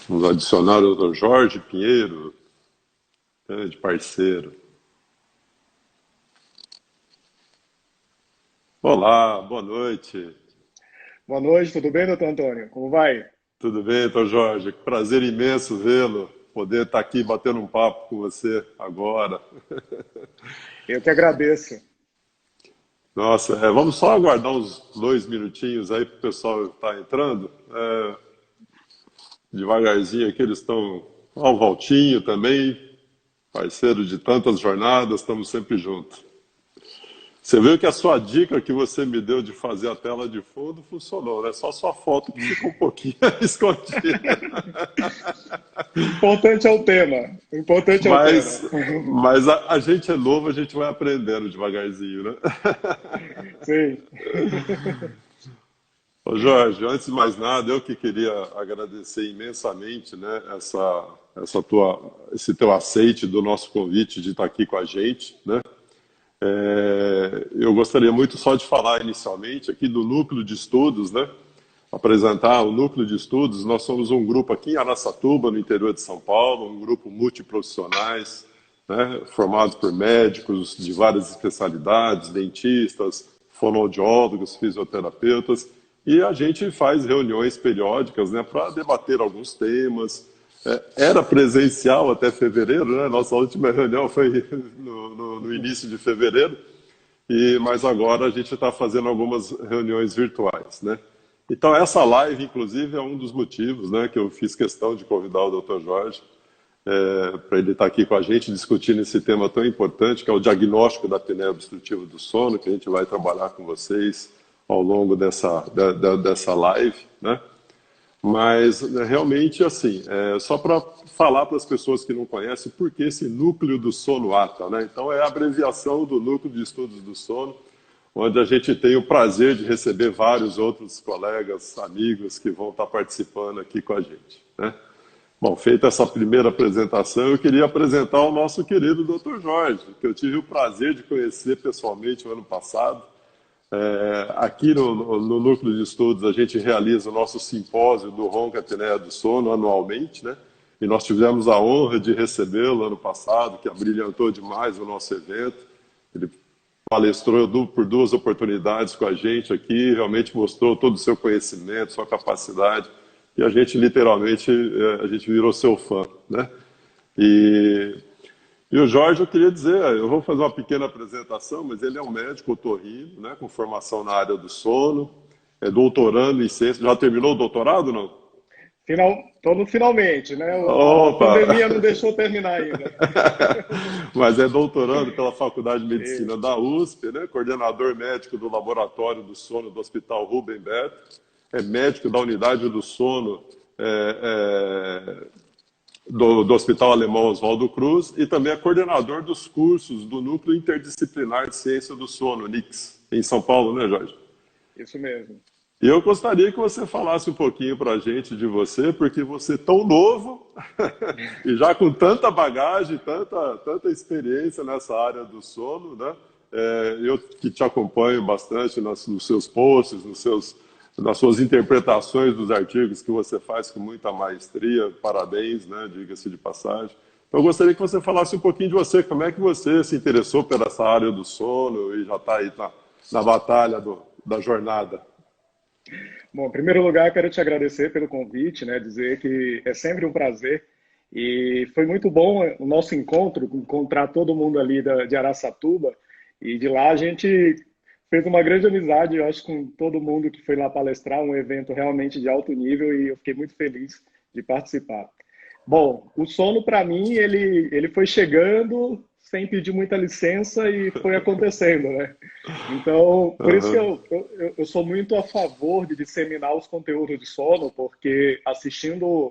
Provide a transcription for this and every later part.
Vamos adicionar o Dr. Jorge Pinheiro, grande parceiro. Olá, boa noite. Boa noite, tudo bem, doutor Antônio? Como vai? Tudo bem, doutor Jorge? Prazer imenso vê-lo, poder estar aqui batendo um papo com você agora. Eu que agradeço. Nossa, vamos só aguardar uns 2 minutinhos aí para o pessoal estar entrando. Devagarzinho aqui, eles estão ao Valtinho também, parceiro de tantas jornadas, estamos sempre juntos. Você viu que a sua dica que você me deu de fazer a tela de fundo funcionou, né? Só sua foto que ficou um pouquinho escondida. O importante é o tema. O importante é o tema. Mas a gente é novo, a gente vai aprendendo devagarzinho, né? Sim. Ô Jorge, antes de mais nada, eu que queria agradecer imensamente, né, esse teu aceite do nosso convite de estar aqui com a gente, né? Eu gostaria muito só de falar inicialmente aqui do Núcleo de Estudos, né? Apresentar o Núcleo de Estudos. Nós somos um grupo aqui em Araçatuba, no interior de São Paulo, um grupo multiprofissionais, né? Formado por médicos de várias especialidades, dentistas, fonoaudiólogos, fisioterapeutas, e a gente faz reuniões periódicas, né, para debater alguns temas. Era presencial até fevereiro, né? Nossa última reunião foi no início de fevereiro, mas agora a gente está fazendo algumas reuniões virtuais, né? Então essa live, inclusive, é um dos motivos, né, que eu fiz questão de convidar o Dr. Jorge para ele estar aqui com a gente discutindo esse tema tão importante, que é o diagnóstico da apneia obstrutiva do sono, que a gente vai trabalhar com vocês ao longo dessa live, né? Mas realmente, assim, só para falar para as pessoas que não conhecem, por que esse núcleo do sono ATA, né? Então, é a abreviação do Núcleo de Estudos do Sono, onde a gente tem o prazer de receber vários outros colegas, amigos que vão estar participando aqui com a gente, né? Bom, feita essa primeira apresentação, eu queria apresentar o nosso querido Dr. Jorge, que eu tive o prazer de conhecer pessoalmente no ano passado. Aqui no Núcleo de Estudos, a gente realiza o nosso simpósio do Ronca Apneia do Sono anualmente, né? E nós tivemos a honra de recebê-lo ano passado, que abrilhantou demais o nosso evento. Ele palestrou por 2 oportunidades com a gente aqui, realmente mostrou todo o seu conhecimento, sua capacidade, e a gente literalmente a gente virou seu fã, né? E e o Jorge, eu queria dizer, eu vou fazer uma pequena apresentação, mas ele é um médico otorrino, né, com formação na área do sono, é doutorando em ciência. Já terminou o doutorado, não? Tô no finalmente, né? A Opa! pandemia não deixou terminar ainda. Mas é doutorando pela Faculdade de Medicina Isso. da USP, né, coordenador médico do Laboratório do Sono do Hospital Rubem Beto, é médico da Unidade do Sono do Hospital Alemão Oswaldo Cruz e também é coordenador dos cursos do Núcleo Interdisciplinar de Ciência do Sono, NICS, em São Paulo, né, Jorge? Isso mesmo. E eu gostaria que você falasse um pouquinho para a gente de você, porque você é tão novo e já com tanta bagagem, tanta experiência nessa área do sono, né? Eu que te acompanho bastante nos seus posts, nas suas interpretações dos artigos que você faz com muita maestria, parabéns, né? Diga-se de passagem. Então, eu gostaria que você falasse um pouquinho de você, como é que você se interessou por essa área do sono e já está aí na batalha da jornada. Bom, em primeiro lugar, quero te agradecer pelo convite, né? Dizer que é sempre um prazer e foi muito bom o nosso encontro, encontrar todo mundo ali de Araçatuba e de lá a gente fez uma grande amizade, eu acho, com todo mundo que foi lá palestrar, um evento realmente de alto nível e eu fiquei muito feliz de participar. Bom, o sono para mim, ele foi chegando sem pedir muita licença e foi acontecendo, né? Então, por isso que Aham. eu sou muito a favor de disseminar os conteúdos de sono, porque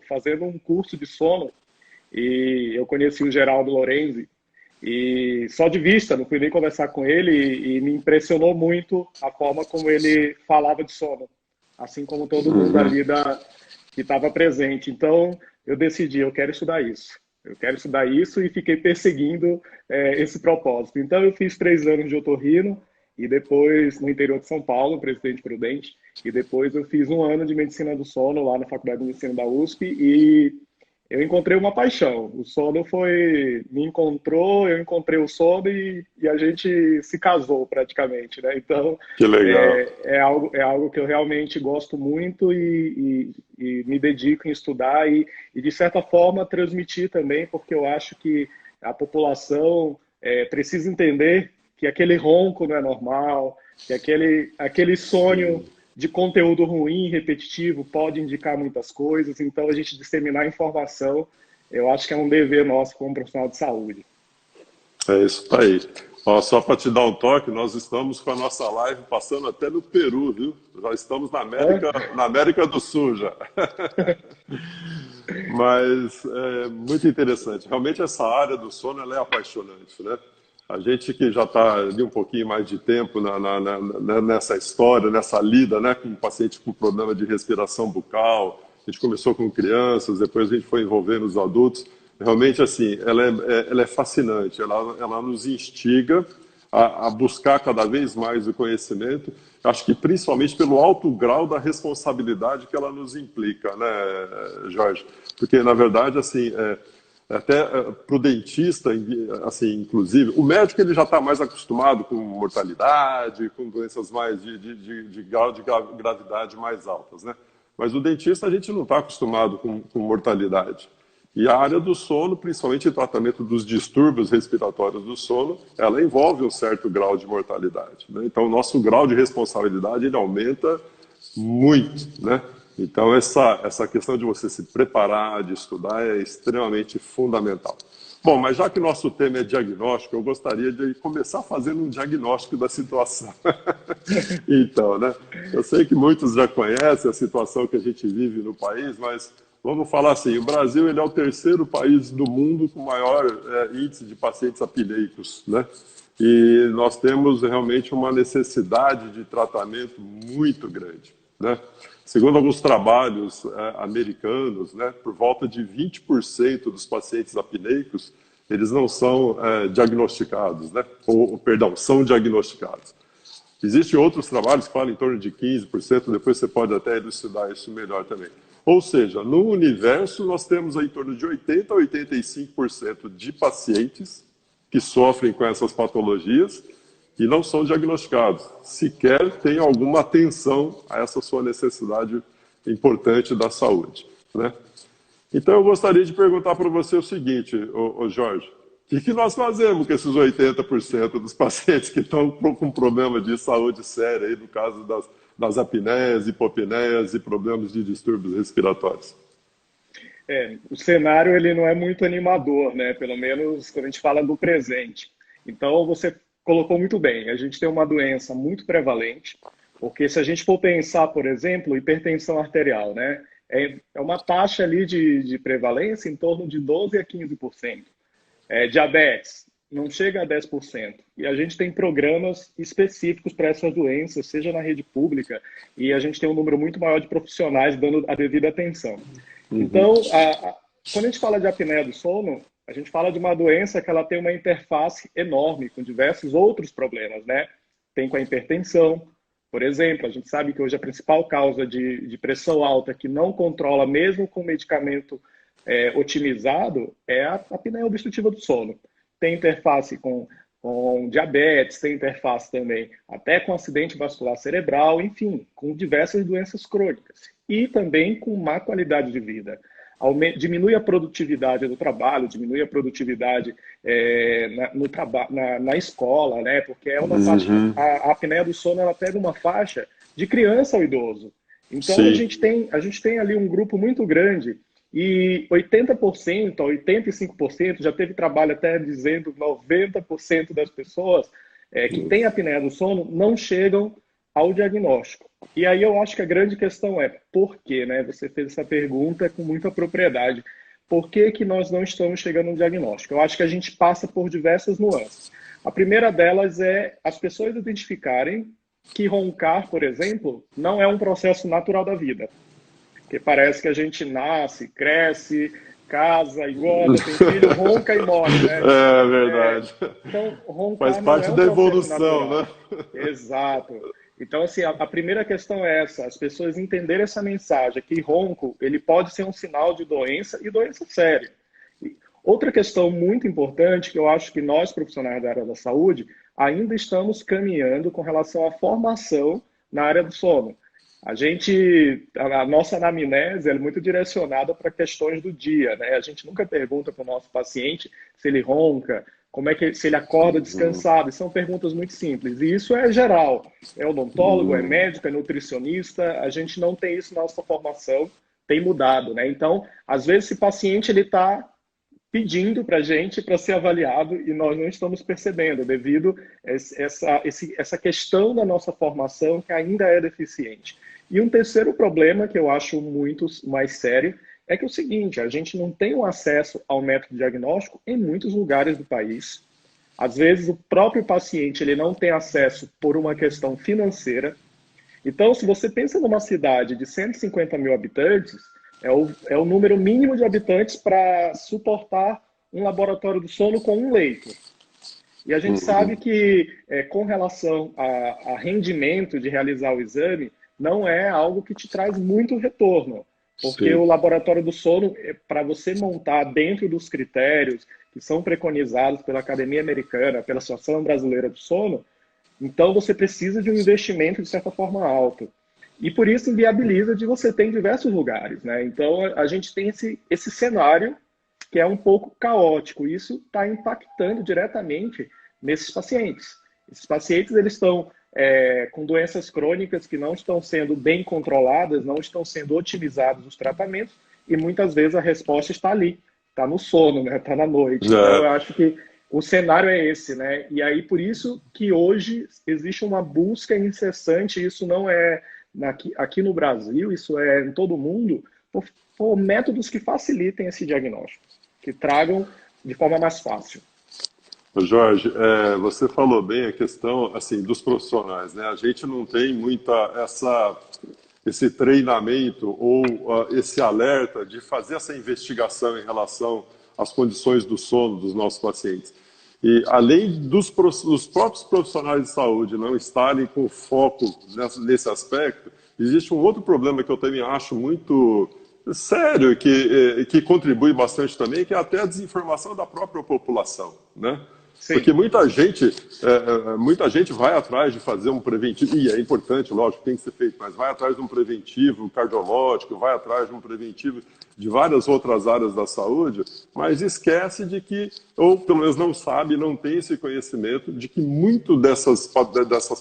fazendo um curso de sono, e eu conheci o Geraldo Lorenzi, e só de vista, não fui nem conversar com ele, e me impressionou muito a forma como ele falava de sono, assim como todo mundo Uhum. ali que estava presente. Então, eu decidi, eu quero estudar isso. Eu quero estudar isso e fiquei perseguindo esse propósito. Então, eu fiz 3 anos de otorrino e depois no interior de São Paulo, Presidente Prudente, e depois eu fiz um ano de medicina do sono lá na Faculdade de Medicina da USP eu encontrei uma paixão. O sono me encontrou, eu encontrei o sono e a gente se casou praticamente, né? Então, Que legal. é algo que eu realmente gosto muito e me dedico em estudar e, de certa forma, transmitir também, porque eu acho que a população precisa entender que aquele ronco não é normal, que aquele sonho Sim. de conteúdo ruim, repetitivo, pode indicar muitas coisas. Então, a gente disseminar informação, eu acho que é um dever nosso como profissional de saúde. É isso aí. Ó, só para te dar um toque, nós estamos com a nossa live passando até no Peru, viu? Já estamos Hã? Na América do Sul já. Mas é muito interessante. Realmente essa área do sono ela é apaixonante, né? A gente que já está ali um pouquinho mais de tempo nessa história, nessa lida, né, com um paciente com problema de respiração bucal, a gente começou com crianças, depois a gente foi envolvendo os adultos. Realmente, assim, ela é fascinante, ela nos instiga a buscar cada vez mais o conhecimento, acho que principalmente pelo alto grau da responsabilidade que ela nos implica, né, Jorge? Porque, na verdade, assim, até para o dentista, assim, inclusive, o médico ele já está mais acostumado com mortalidade, com doenças mais de grau de gravidade mais altas, né? Mas o dentista a gente não está acostumado com mortalidade. E a área do sono, principalmente o tratamento dos distúrbios respiratórios do sono, ela envolve um certo grau de mortalidade, né? Então, o nosso grau de responsabilidade ele aumenta muito, né? Então, essa questão de você se preparar, de estudar, é extremamente fundamental. Bom, mas já que nosso tema é diagnóstico, eu gostaria de começar fazendo um diagnóstico da situação. Então, né? Eu sei que muitos já conhecem a situação que a gente vive no país, mas vamos falar assim, o Brasil ele é o terceiro país do mundo com maior índice de pacientes apneicos, né? E nós temos realmente uma necessidade de tratamento muito grande, né? Segundo alguns trabalhos americanos, né, por volta de 20% dos pacientes apneicos, eles não são diagnosticados, né? Perdão, são diagnosticados. Existem outros trabalhos que falam em torno de 15%, depois você pode até elucidar isso melhor também. Ou seja, no universo nós temos aí em torno de 80% a 85% de pacientes que sofrem com essas patologias e não são diagnosticados, sequer têm alguma atenção a essa sua necessidade importante da saúde, né? Então eu gostaria de perguntar para você o seguinte, Jorge, o que nós fazemos com esses 80% dos pacientes que estão com problema de saúde séria, aí, no caso das apneias, hipopneias e problemas de distúrbios respiratórios? O cenário ele não é muito animador, né? Pelo menos quando a gente fala do presente. Então, você colocou muito bem. A gente tem uma doença muito prevalente, porque se a gente for pensar, por exemplo, hipertensão arterial, né? É uma taxa ali de prevalência em torno de 12 a 15%. Diabetes, não chega a 10%. E a gente tem programas específicos para essas doenças, seja na rede pública, e a gente tem um número muito maior de profissionais dando a devida atenção. Uhum. Então, quando a gente fala de apneia do sono, a gente fala de uma doença que ela tem uma interface enorme com diversos outros problemas, né? Tem com a hipertensão, por exemplo, a gente sabe que hoje a principal causa de pressão alta que não controla mesmo com medicamento otimizado é a apneia obstrutiva do sono. Tem interface com diabetes, tem interface também até com acidente vascular cerebral, enfim, com diversas doenças crônicas. E também com má qualidade de vida. Diminui a produtividade do trabalho, diminui a produtividade na escola, né? Porque é uma faixa, Uhum. a apneia do sono ela pega uma faixa de criança ao idoso. Então Sim. a gente tem ali um grupo muito grande e 80% a 85%, já teve trabalho até dizendo 90% das pessoas que têm apneia do sono não chegam ao diagnóstico. E aí eu acho que a grande questão é por quê, né? Você fez essa pergunta com muita propriedade. Por que que nós não estamos chegando ao diagnóstico? Eu acho que a gente passa por diversas nuances. A primeira delas é as pessoas identificarem que roncar, por exemplo, não é um processo natural da vida. Porque parece que a gente nasce, cresce, casa, engorda, tem filho, ronca e morre, né? É verdade. Então, Faz roncar não é parte um da processo evolução, natural. né? Exato. Então, assim, a primeira questão é essa, as pessoas entenderem essa mensagem, que ronco, ele pode ser um sinal de doença e doença séria. Outra questão muito importante, que eu acho que nós, profissionais da área da saúde, ainda estamos caminhando com relação à formação na área do sono. A nossa anamnese é muito direcionada para questões do dia, né? A gente nunca pergunta para o nosso paciente se ele ronca, se ele acorda descansado. São perguntas muito simples. E isso é geral. É odontólogo, é médico, é nutricionista. A gente não tem isso na nossa formação, tem mudado, né? Então, às vezes, esse paciente ele está pedindo para a gente para ser avaliado e nós não estamos percebendo, devido a essa questão da nossa formação que ainda é deficiente. E um terceiro problema que eu acho muito mais sério é que é o seguinte, a gente não tem um acesso ao método diagnóstico em muitos lugares do país. Às vezes o próprio paciente ele não tem acesso por uma questão financeira. Então, se você pensa numa cidade de 150 mil habitantes, é o número mínimo de habitantes para suportar um laboratório do sono com um leito. E a gente sabe que, com relação a rendimento de realizar o exame, não é algo que te traz muito retorno. Porque o laboratório do sono, para você montar dentro dos critérios que são preconizados pela Academia Americana, pela Associação Brasileira do Sono, então você precisa de um investimento, de certa forma, alto. E por isso inviabiliza de você ter em diversos lugares, né? Então a gente tem esse cenário que é um pouco caótico. Isso está impactando diretamente nesses pacientes. Esses pacientes eles estão com doenças crônicas que não estão sendo bem controladas, não estão sendo otimizados os tratamentos e muitas vezes a resposta está ali, está no sono, né? Está na noite. Então eu acho que o cenário é esse, né? E aí por isso que hoje existe uma busca incessante, isso não é aqui no Brasil, isso é em todo o mundo, por métodos que facilitem esse diagnóstico, que tragam de forma mais fácil. Jorge, você falou bem a questão assim dos profissionais, né? A gente não tem esse treinamento ou esse alerta de fazer essa investigação em relação às condições do sono dos nossos pacientes. E além dos próprios profissionais de saúde não estarem com foco nesse aspecto, existe um outro problema que eu também acho muito sério, que contribui bastante também, que é até a desinformação da própria população, né? Sim. Porque muita gente vai atrás de fazer um preventivo, e é importante, lógico, tem que ser feito, mas vai atrás de um preventivo cardiológico, vai atrás de um preventivo de várias outras áreas da saúde, mas esquece de que, ou pelo menos não sabe, não tem esse conhecimento de que muito dessas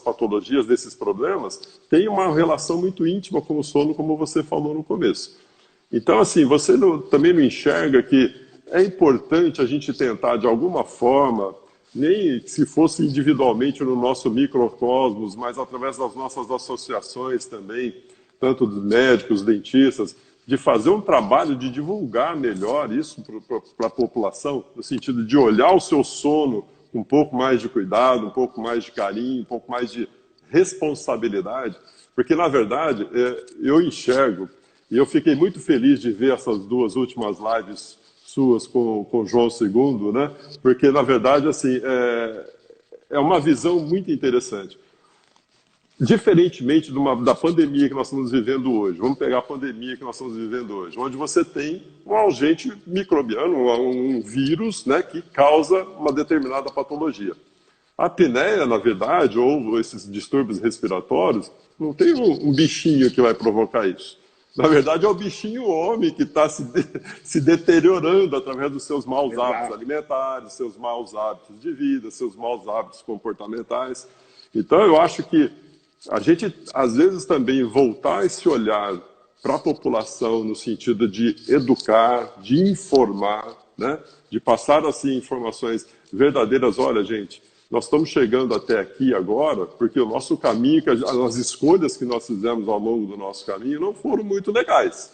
patologias, desses problemas, tem uma relação muito íntima com o sono, como você falou no começo. Então, assim, você também não enxerga que é importante a gente tentar, de alguma forma, nem se fosse individualmente no nosso microcosmos, mas através das nossas associações também, tanto dos médicos, dentistas, de fazer um trabalho de divulgar melhor isso para a população, no sentido de olhar o seu sono com um pouco mais de cuidado, um pouco mais de carinho, um pouco mais de responsabilidade, porque, na verdade, eu enxergo, e eu fiquei muito feliz de ver essas duas últimas lives suas com João II, né? Porque, na verdade, assim, é uma visão muito interessante. Diferentemente da pandemia que nós estamos vivendo hoje, vamos pegar a pandemia que nós estamos vivendo hoje, onde você tem um agente microbiano, um vírus, né, que causa uma determinada patologia. A apneia, na verdade, ou esses distúrbios respiratórios, não tem um bichinho que vai provocar isso. Na verdade, é o bichinho homem que está se deteriorando através dos seus maus hábitos alimentares, seus maus hábitos de vida, seus maus hábitos comportamentais. Então, eu acho que a gente, às vezes, também voltar esse olhar para a população no sentido de educar, de informar, né? De passar, assim, informações verdadeiras. Olha, gente, nós estamos chegando até aqui agora porque o nosso caminho, as escolhas que nós fizemos ao longo do nosso caminho não foram muito legais.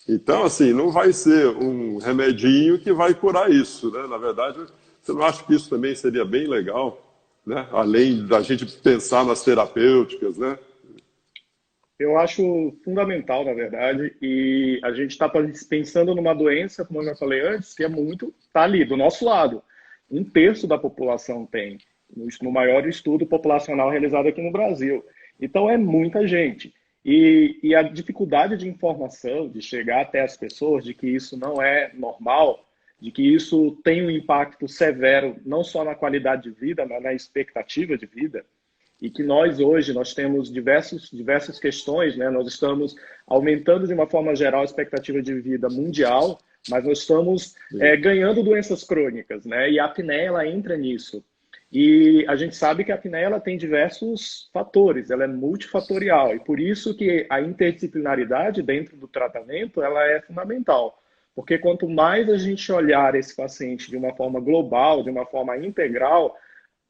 Então, assim, não vai ser um remedinho que vai curar isso, né? Na verdade, você não acha que isso também seria bem legal, né? Além da gente pensar nas terapêuticas, né? Eu acho fundamental, na verdade, e a gente está pensando numa doença, como eu já falei antes, que está ali, do nosso lado. 1/3 da população tem, no maior estudo populacional realizado aqui no Brasil. Então é muita gente. E a dificuldade de informação, de chegar até as pessoas, de que isso não é normal, de que isso tem um impacto severo, não só na qualidade de vida, mas na expectativa de vida, e que nós hoje nós temos diversas questões, né? Nós estamos aumentando de uma forma geral a expectativa de vida mundial, mas nós estamos ganhando doenças crônicas, né? E a apneia ela entra nisso. E a gente sabe que a apneia ela tem diversos fatores, ela é multifatorial e por isso que a interdisciplinaridade dentro do tratamento ela é fundamental. Porque quanto mais a gente olhar esse paciente de uma forma global, de uma forma integral,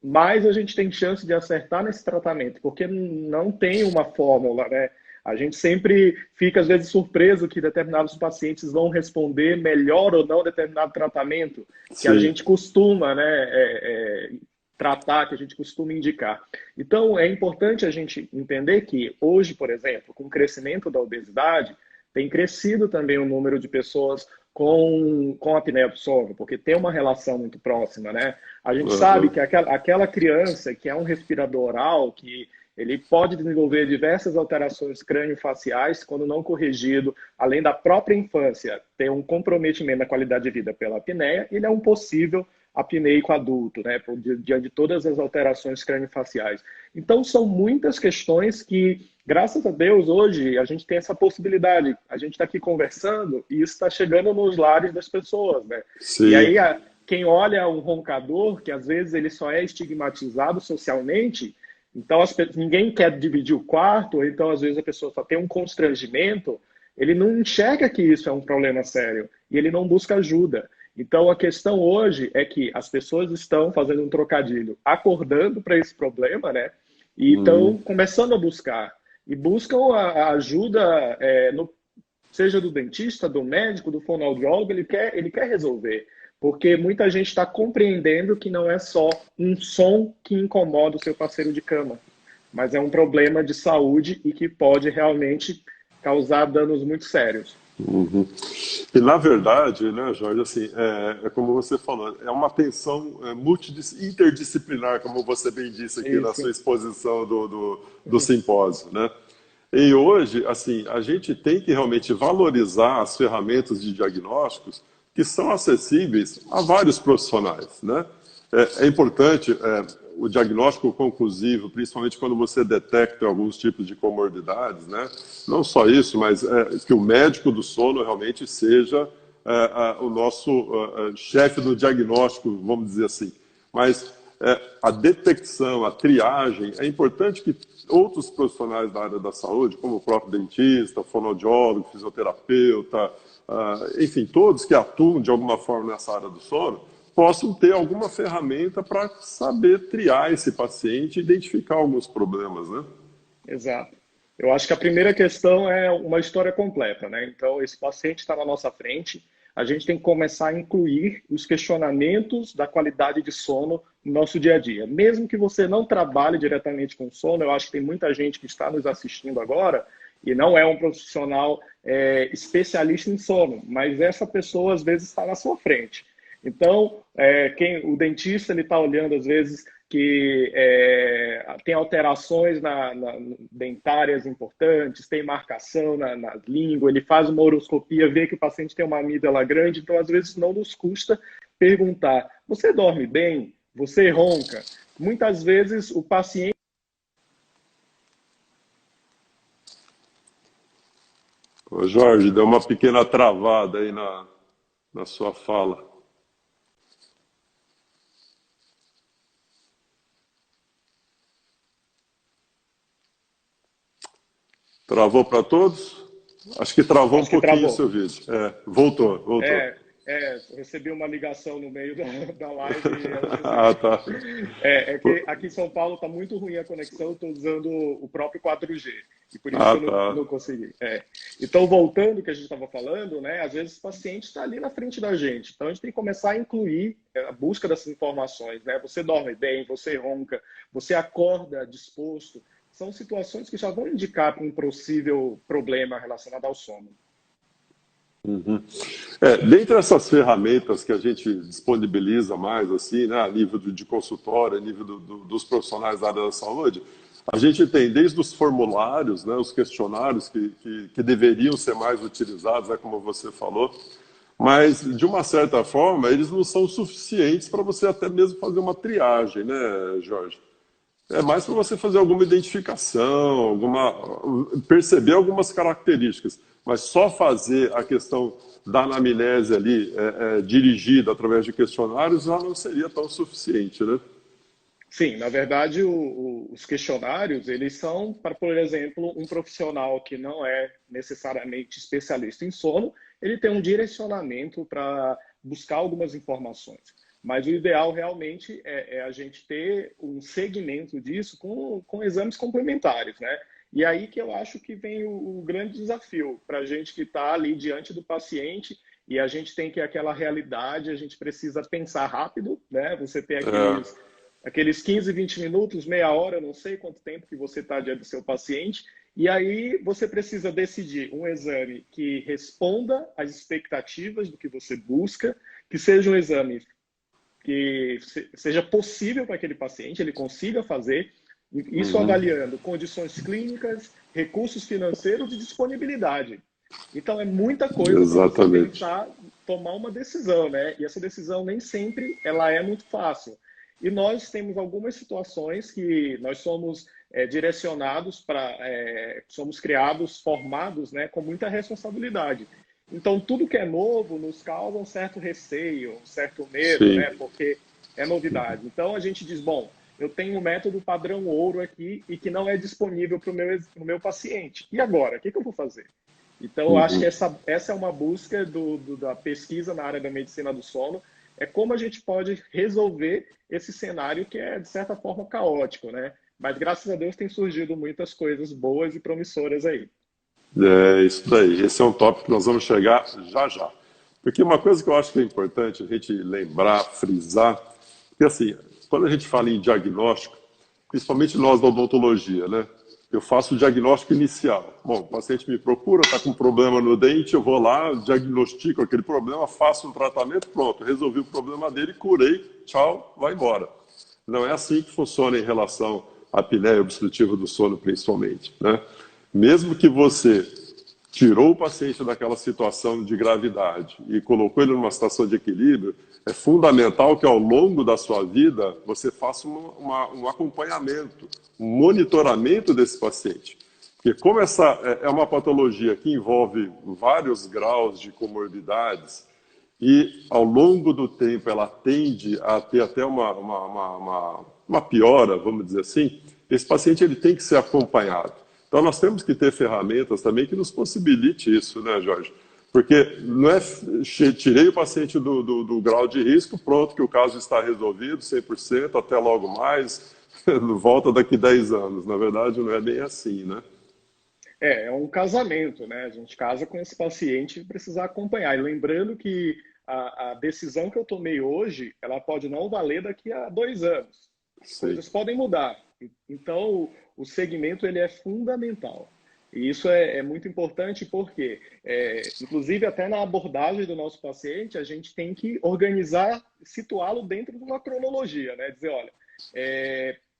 mais a gente tem chance de acertar nesse tratamento, porque não tem uma fórmula, né? A gente sempre fica, às vezes, surpreso que determinados pacientes vão responder melhor ou não determinado tratamento que a Sim. gente costuma, né, tratar, que a gente costuma indicar. Então, é importante a gente entender que hoje, por exemplo, com o crescimento da obesidade, tem crescido também o número de pessoas com apneia do sono, porque tem uma relação muito próxima, né? A gente sabe que aquela criança que é um respirador oral, que ele pode desenvolver diversas alterações crâniofaciais quando não corrigido, além da própria infância ter um comprometimento na qualidade de vida pela apneia, ele é um possível apneico adulto, né? Diante de todas as alterações crâniofaciais. Então, são muitas questões que, graças a Deus, hoje a gente tem essa possibilidade. A gente está aqui conversando e isso está chegando nos lares das pessoas, né? Sim. E aí, quem olha um roncador, que às vezes ele só é estigmatizado socialmente, então ninguém quer dividir o quarto, ou então às vezes a pessoa só tem um constrangimento, ele não enxerga que isso é um problema sério e ele não busca ajuda. Então a questão hoje é que as pessoas estão fazendo um trocadilho, acordando para esse problema, né? E estão começando a buscar. E buscam a ajuda, seja do dentista, do médico, do fonoaudiólogo, ele quer resolver. Porque muita gente está compreendendo que não é só um som que incomoda o seu parceiro de cama, mas é um problema de saúde e que pode realmente causar danos muito sérios. Uhum. E na verdade, né, Jorge, assim, é como você falou, é uma atenção interdisciplinar, como você bem disse aqui na sua Isso. exposição do simpósio, né? E hoje, assim, a gente tem que realmente valorizar as ferramentas de diagnósticos que são acessíveis a vários profissionais, né? É importante o diagnóstico conclusivo, principalmente quando você detecta alguns tipos de comorbidades, né? Não só isso, mas que o médico do sono realmente seja o nosso chefe do diagnóstico, vamos dizer assim. Mas a detecção, a triagem, é importante que outros profissionais da área da saúde, como o próprio dentista, fonoaudiólogo, fisioterapeuta, enfim, todos que atuam de alguma forma nessa área do sono, possam ter alguma ferramenta para saber triar esse paciente e identificar alguns problemas, né? Exato. Eu acho que a primeira questão é uma história completa, né? Então, esse paciente está na nossa frente, a gente tem que começar a incluir os questionamentos da qualidade de sono no nosso dia a dia. Mesmo que você não trabalhe diretamente com sono, eu acho que tem muita gente que está nos assistindo agora e não é um profissional especialista em sono, mas essa pessoa às vezes está na sua frente. Então, o dentista ele está olhando às vezes que tem alterações dentárias importantes, tem marcação na língua, ele faz uma oroscopia, vê que o paciente tem uma amígdala grande, então às vezes não nos custa perguntar, você dorme bem? Você ronca? Muitas vezes o paciente... Ô Jorge, deu uma pequena travada aí na sua fala. Travou para todos? Acho que travou um pouquinho o seu vídeo. Voltou. Recebi uma ligação no meio da live. Ah, tá. Que aqui em São Paulo está muito ruim a conexão, estou usando o próprio 4G. E por isso que eu não consegui. Então, voltando ao que a gente estava falando, né, às vezes o paciente está ali na frente da gente. Então, a gente tem que começar a incluir a busca dessas informações. Né? Você dorme bem, você ronca, você acorda disposto. São situações que já vão indicar para um possível problema relacionado ao sono. Uhum. Dentre essas ferramentas que a gente disponibiliza mais, assim, né, a nível de consultório, a nível dos profissionais da área da saúde, A gente tem desde os formulários, né, os questionários que deveriam ser mais utilizados, né, como você falou, mas, de uma certa forma, eles não são suficientes para você até mesmo fazer uma triagem, né, Jorge? É mais para você fazer alguma identificação, perceber algumas características, mas só fazer a questão da anamnese ali dirigida através de questionários já não seria tão suficiente, né? Sim, na verdade, os questionários, eles são para, por exemplo, um profissional que não é necessariamente especialista em sono, ele tem um direcionamento para buscar algumas informações. Mas o ideal realmente é a gente ter um segmento disso com exames complementares, né? E aí que eu acho que vem o grande desafio para a gente que está ali diante do paciente e a gente tem que aquela realidade, a gente precisa pensar rápido, né? Você tem aqueles 15, 20 minutos, meia hora, não sei quanto tempo que você está diante do seu paciente, e aí você precisa decidir um exame que responda às expectativas do que você busca, que seja um exame que seja possível para aquele paciente, ele consiga fazer, isso avaliando condições clínicas, recursos financeiros e disponibilidade. Então, é muita coisa para você Exatamente. pensar, tomar uma decisão, né? E essa decisão nem sempre ela é muito fácil. E nós temos algumas situações que nós somos direcionados para, somos criados, formados, né, com muita responsabilidade. Então, tudo que é novo nos causa um certo receio, um certo medo, Sim. né, porque é novidade. Então, a gente diz, bom, eu tenho um método padrão ouro aqui e que não é disponível para o meu paciente. E agora? O que eu vou fazer? Então, eu acho que essa é uma busca da pesquisa na área da medicina do sono, é como a gente pode resolver esse cenário que é, de certa forma, caótico, né? Mas, graças a Deus, tem surgido muitas coisas boas e promissoras aí. É isso daí. Esse é um tópico que nós vamos chegar já já. Porque uma coisa que eu acho que é importante a gente lembrar, frisar, que assim, quando a gente fala em diagnóstico, principalmente nós da odontologia, né? Eu faço o diagnóstico inicial. Bom, o paciente me procura, está com um problema no dente, eu vou lá, diagnostico aquele problema, faço um tratamento, pronto, resolvi o problema dele, curei, tchau, vai embora. Não é assim que funciona em relação à apneia obstrutiva do sono, principalmente, né? Mesmo que você tirou o paciente daquela situação de gravidade e colocou ele numa situação de equilíbrio, é fundamental que ao longo da sua vida você faça um acompanhamento, um monitoramento desse paciente. Porque como essa é uma patologia que envolve vários graus de comorbidades e ao longo do tempo ela tende a ter até uma piora, vamos dizer assim, esse paciente ele tem que ser acompanhado. Então nós temos que ter ferramentas também que nos possibilite isso, né, Jorge? Porque não é tirei o paciente do grau de risco, pronto, que o caso está resolvido 100%, até logo mais, volta daqui 10 anos. Na verdade, não é bem assim, né? É um casamento, né? A gente casa com esse paciente e precisa acompanhar. E lembrando que a decisão que eu tomei hoje, ela pode não valer daqui a 2 anos. Sim. Coisas podem mudar. Então, o segmento ele é fundamental. E isso é muito importante porque, inclusive, até na abordagem do nosso paciente, a gente tem que organizar, situá-lo dentro de uma cronologia, né? Dizer, olha,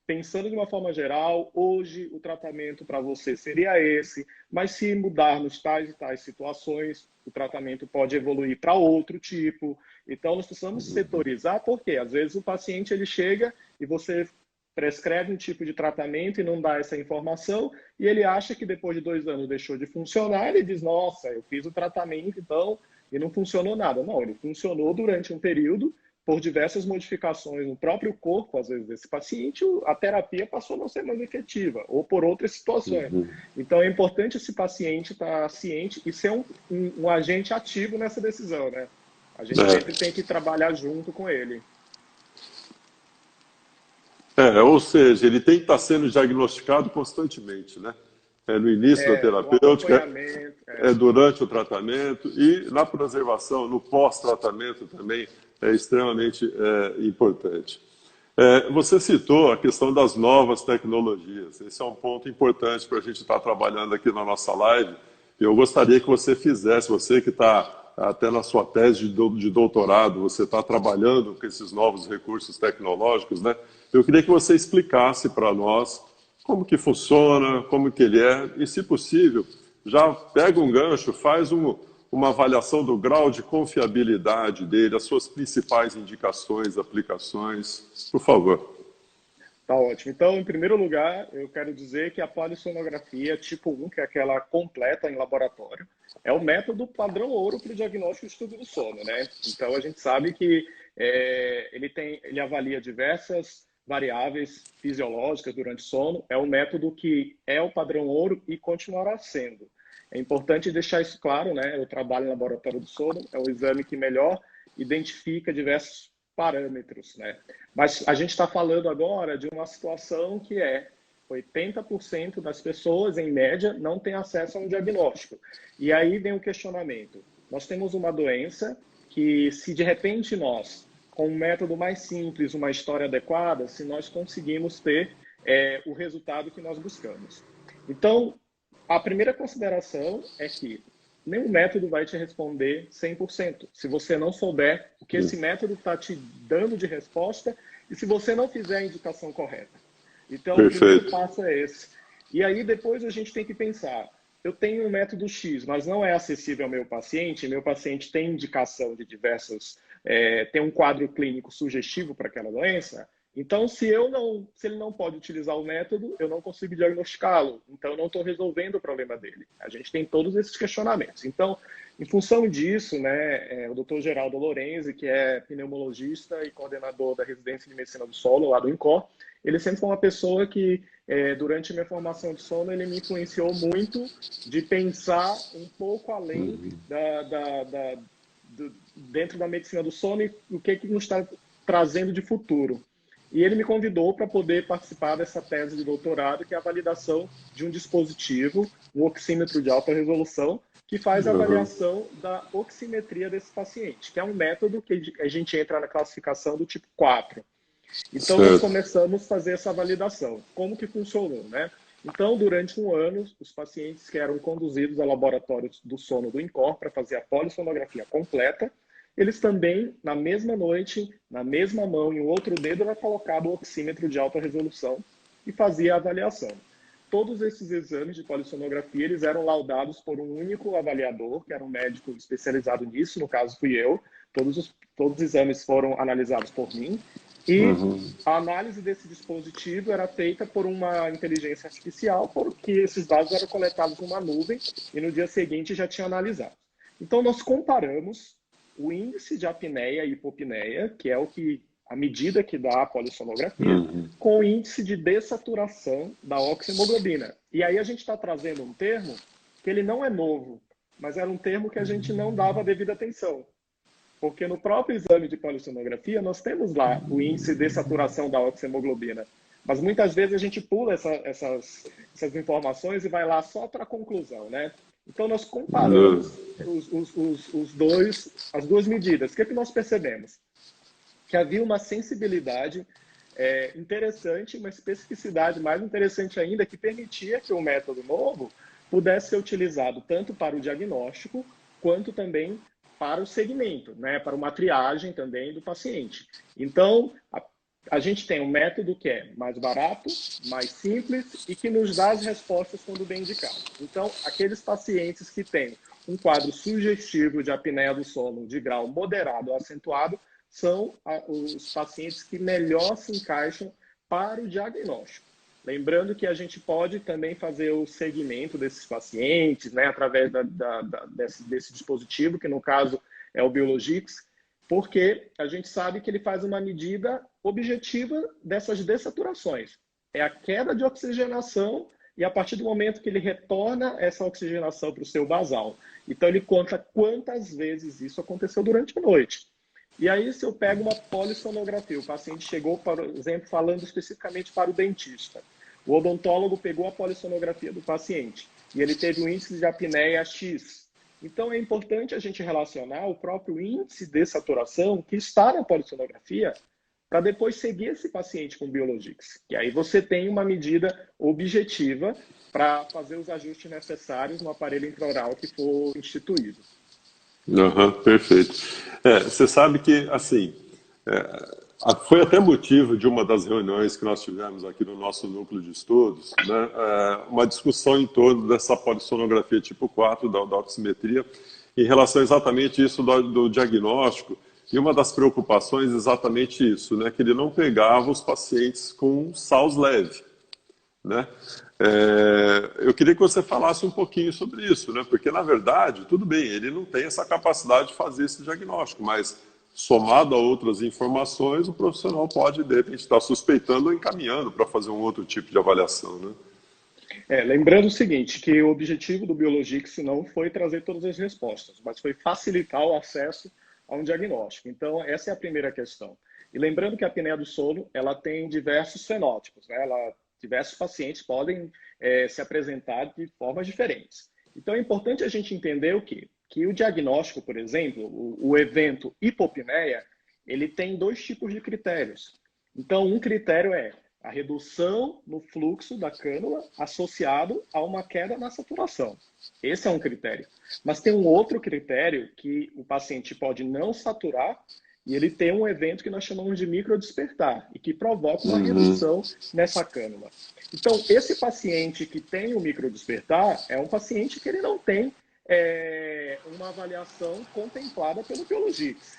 pensando de uma forma geral, hoje o tratamento para você seria esse, mas se mudarmos tais e tais situações, o tratamento pode evoluir para outro tipo. Então, nós precisamos setorizar, porque às vezes o paciente ele chega e você prescreve um tipo de tratamento e não dá essa informação, e ele acha que depois de 2 anos deixou de funcionar, ele diz, nossa, eu fiz o tratamento, então, e não funcionou nada. Não, ele funcionou durante um período, por diversas modificações no próprio corpo, às vezes, desse paciente, a terapia passou a não ser mais efetiva, ou por outras situações. Então, é importante esse paciente estar ciente e ser um agente ativo nessa decisão, né? A gente sempre tem que trabalhar junto com ele. Ou seja, ele tem que estar sendo diagnosticado constantemente, né? No início da No terapêutica, acompanhamento. durante o tratamento e na preservação, no pós-tratamento também é extremamente importante. Você citou a questão das novas tecnologias. Esse é um ponto importante para a gente estar trabalhando aqui na nossa live. Eu gostaria que você fizesse, você que está até na sua tese de doutorado, você está trabalhando com esses novos recursos tecnológicos, né? Eu queria que você explicasse para nós como que funciona, como que ele é, e se possível, já pega um gancho, faz uma avaliação do grau de confiabilidade dele, as suas principais indicações, aplicações, por favor. Tá ótimo. Então, em primeiro lugar, eu quero dizer que a polissonografia tipo 1, que é aquela completa em laboratório, é o método padrão ouro para o diagnóstico e estudo do sono, né? Então, a gente sabe que ele avalia diversas variáveis fisiológicas durante o sono, é um método que é o padrão ouro e continuará sendo. É importante deixar isso claro, né? Eu trabalho em laboratório do sono, é o exame que melhor identifica diversos parâmetros, né? Mas a gente está falando agora de uma situação que 80% das pessoas, em média, não têm acesso a um diagnóstico. E aí vem o questionamento. Nós temos uma doença que, se de repente nós, com um método mais simples, uma história adequada, se nós conseguimos ter o resultado que nós buscamos. Então, a primeira consideração é que nenhum método vai te responder 100%. Se você não souber o que esse método está te dando de resposta e se você não fizer a indicação correta. Então, o primeiro passo é esse. E aí, depois a gente tem que pensar, eu tenho um método X, mas não é acessível ao meu paciente tem indicação de diversos, tem um quadro clínico sugestivo para aquela doença. Então, se ele não pode utilizar o método, eu não consigo diagnosticá-lo. Então, eu não estou resolvendo o problema dele. A gente tem todos esses questionamentos. Então, em função disso, né, o Dr. Geraldo Lorenzi, que é pneumologista e coordenador da residência de medicina do solo lá do INCOR, ele sempre foi uma pessoa que, durante a minha formação de sono, ele me influenciou muito de pensar um pouco além dentro da medicina do sono e o que nos está trazendo de futuro. E ele me convidou para poder participar dessa tese de doutorado, que é a validação de um dispositivo, um oxímetro de alta resolução, que faz a avaliação da oximetria desse paciente, que é um método que a gente entra na classificação do tipo 4. Então, nós começamos a fazer essa validação. Como que funcionou, né? Então, durante um ano, os pacientes que eram conduzidos ao laboratório do sono do INCOR para fazer a polissonografia completa, eles também, na mesma noite, na mesma mão, em um outro dedo, era colocado o oxímetro de alta resolução e fazia a avaliação. Todos esses exames de polissonografia, eles eram laudados por um único avaliador, que era um médico especializado nisso, no caso fui eu. Todos os exames foram analisados por mim. E a análise desse dispositivo era feita por uma inteligência artificial, porque esses dados eram coletados numa nuvem e no dia seguinte já tinha analisado. Então, nós comparamos o índice de apneia e hipopneia, que é a medida que dá a polissonografia, com o índice de dessaturação da oxihemoglobina. E aí a gente está trazendo um termo que ele não é novo, mas era um termo que a gente não dava devida atenção. Porque no próprio exame de polissonografia, nós temos lá o índice de dessaturação da oxihemoglobina. Mas muitas vezes a gente pula essas informações e vai lá só para a conclusão, né? Então, nós comparamos as duas medidas. O que nós percebemos? Que havia uma sensibilidade interessante, uma especificidade mais interessante ainda, que permitia que o método novo pudesse ser utilizado tanto para o diagnóstico, quanto também para o segmento, né? Para uma triagem também do paciente. Então, a gente tem um método que é mais barato, mais simples e que nos dá as respostas quando bem indicado. Então, aqueles pacientes que têm um quadro sugestivo de apneia do sono de grau moderado ou acentuado são os pacientes que melhor se encaixam para o diagnóstico. Lembrando que a gente pode também fazer o segmento desses pacientes, né, através desse dispositivo, que no caso é o Biologix, porque a gente sabe que ele faz uma medida objetiva dessas dessaturações. É a queda de oxigenação e a partir do momento que ele retorna essa oxigenação para o seu basal. Então, ele conta quantas vezes isso aconteceu durante a noite. E aí, se eu pego uma polissonografia, o paciente chegou, por exemplo, falando especificamente para o dentista. O odontólogo pegou a polissonografia do paciente e ele teve um índice de apneia X. Então, é importante a gente relacionar o próprio índice de saturação que está na polissonografia para depois seguir esse paciente com Biologix. E aí você tem uma medida objetiva para fazer os ajustes necessários no aparelho intraoral que for instituído. Perfeito. Você sabe que, assim, Foi até motivo de uma das reuniões que nós tivemos aqui no nosso núcleo de estudos, né, uma discussão em torno dessa polissonografia tipo 4, da oximetria, em relação exatamente isso do diagnóstico. E uma das preocupações é exatamente isso, né, que ele não pegava os pacientes com SALS leve, né? Eu queria que você falasse um pouquinho sobre isso, né? Porque, na verdade, tudo bem, ele não tem essa capacidade de fazer esse diagnóstico, mas somado a outras informações, o profissional pode, de repente, estar suspeitando ou encaminhando para fazer um outro tipo de avaliação, né? Lembrando o seguinte, que o objetivo do Biologix não foi trazer todas as respostas, mas foi facilitar o acesso a um diagnóstico. Então, essa é a primeira questão. E lembrando que a apneia do sono, ela tem diversos fenótipos, né? Diversos pacientes podem se apresentar de formas diferentes. Então, é importante a gente entender o quê? Que o diagnóstico, por exemplo, o evento hipopneia, ele tem dois tipos de critérios. Então, um critério é a redução no fluxo da cânula associado a uma queda na saturação. Esse é um critério. Mas tem um outro critério que o paciente pode não saturar e ele tem um evento que nós chamamos de microdespertar e que provoca uma redução nessa cânula. Então, esse paciente que tem o microdespertar é um paciente que ele não tem uma avaliação contemplada pelo Biologix.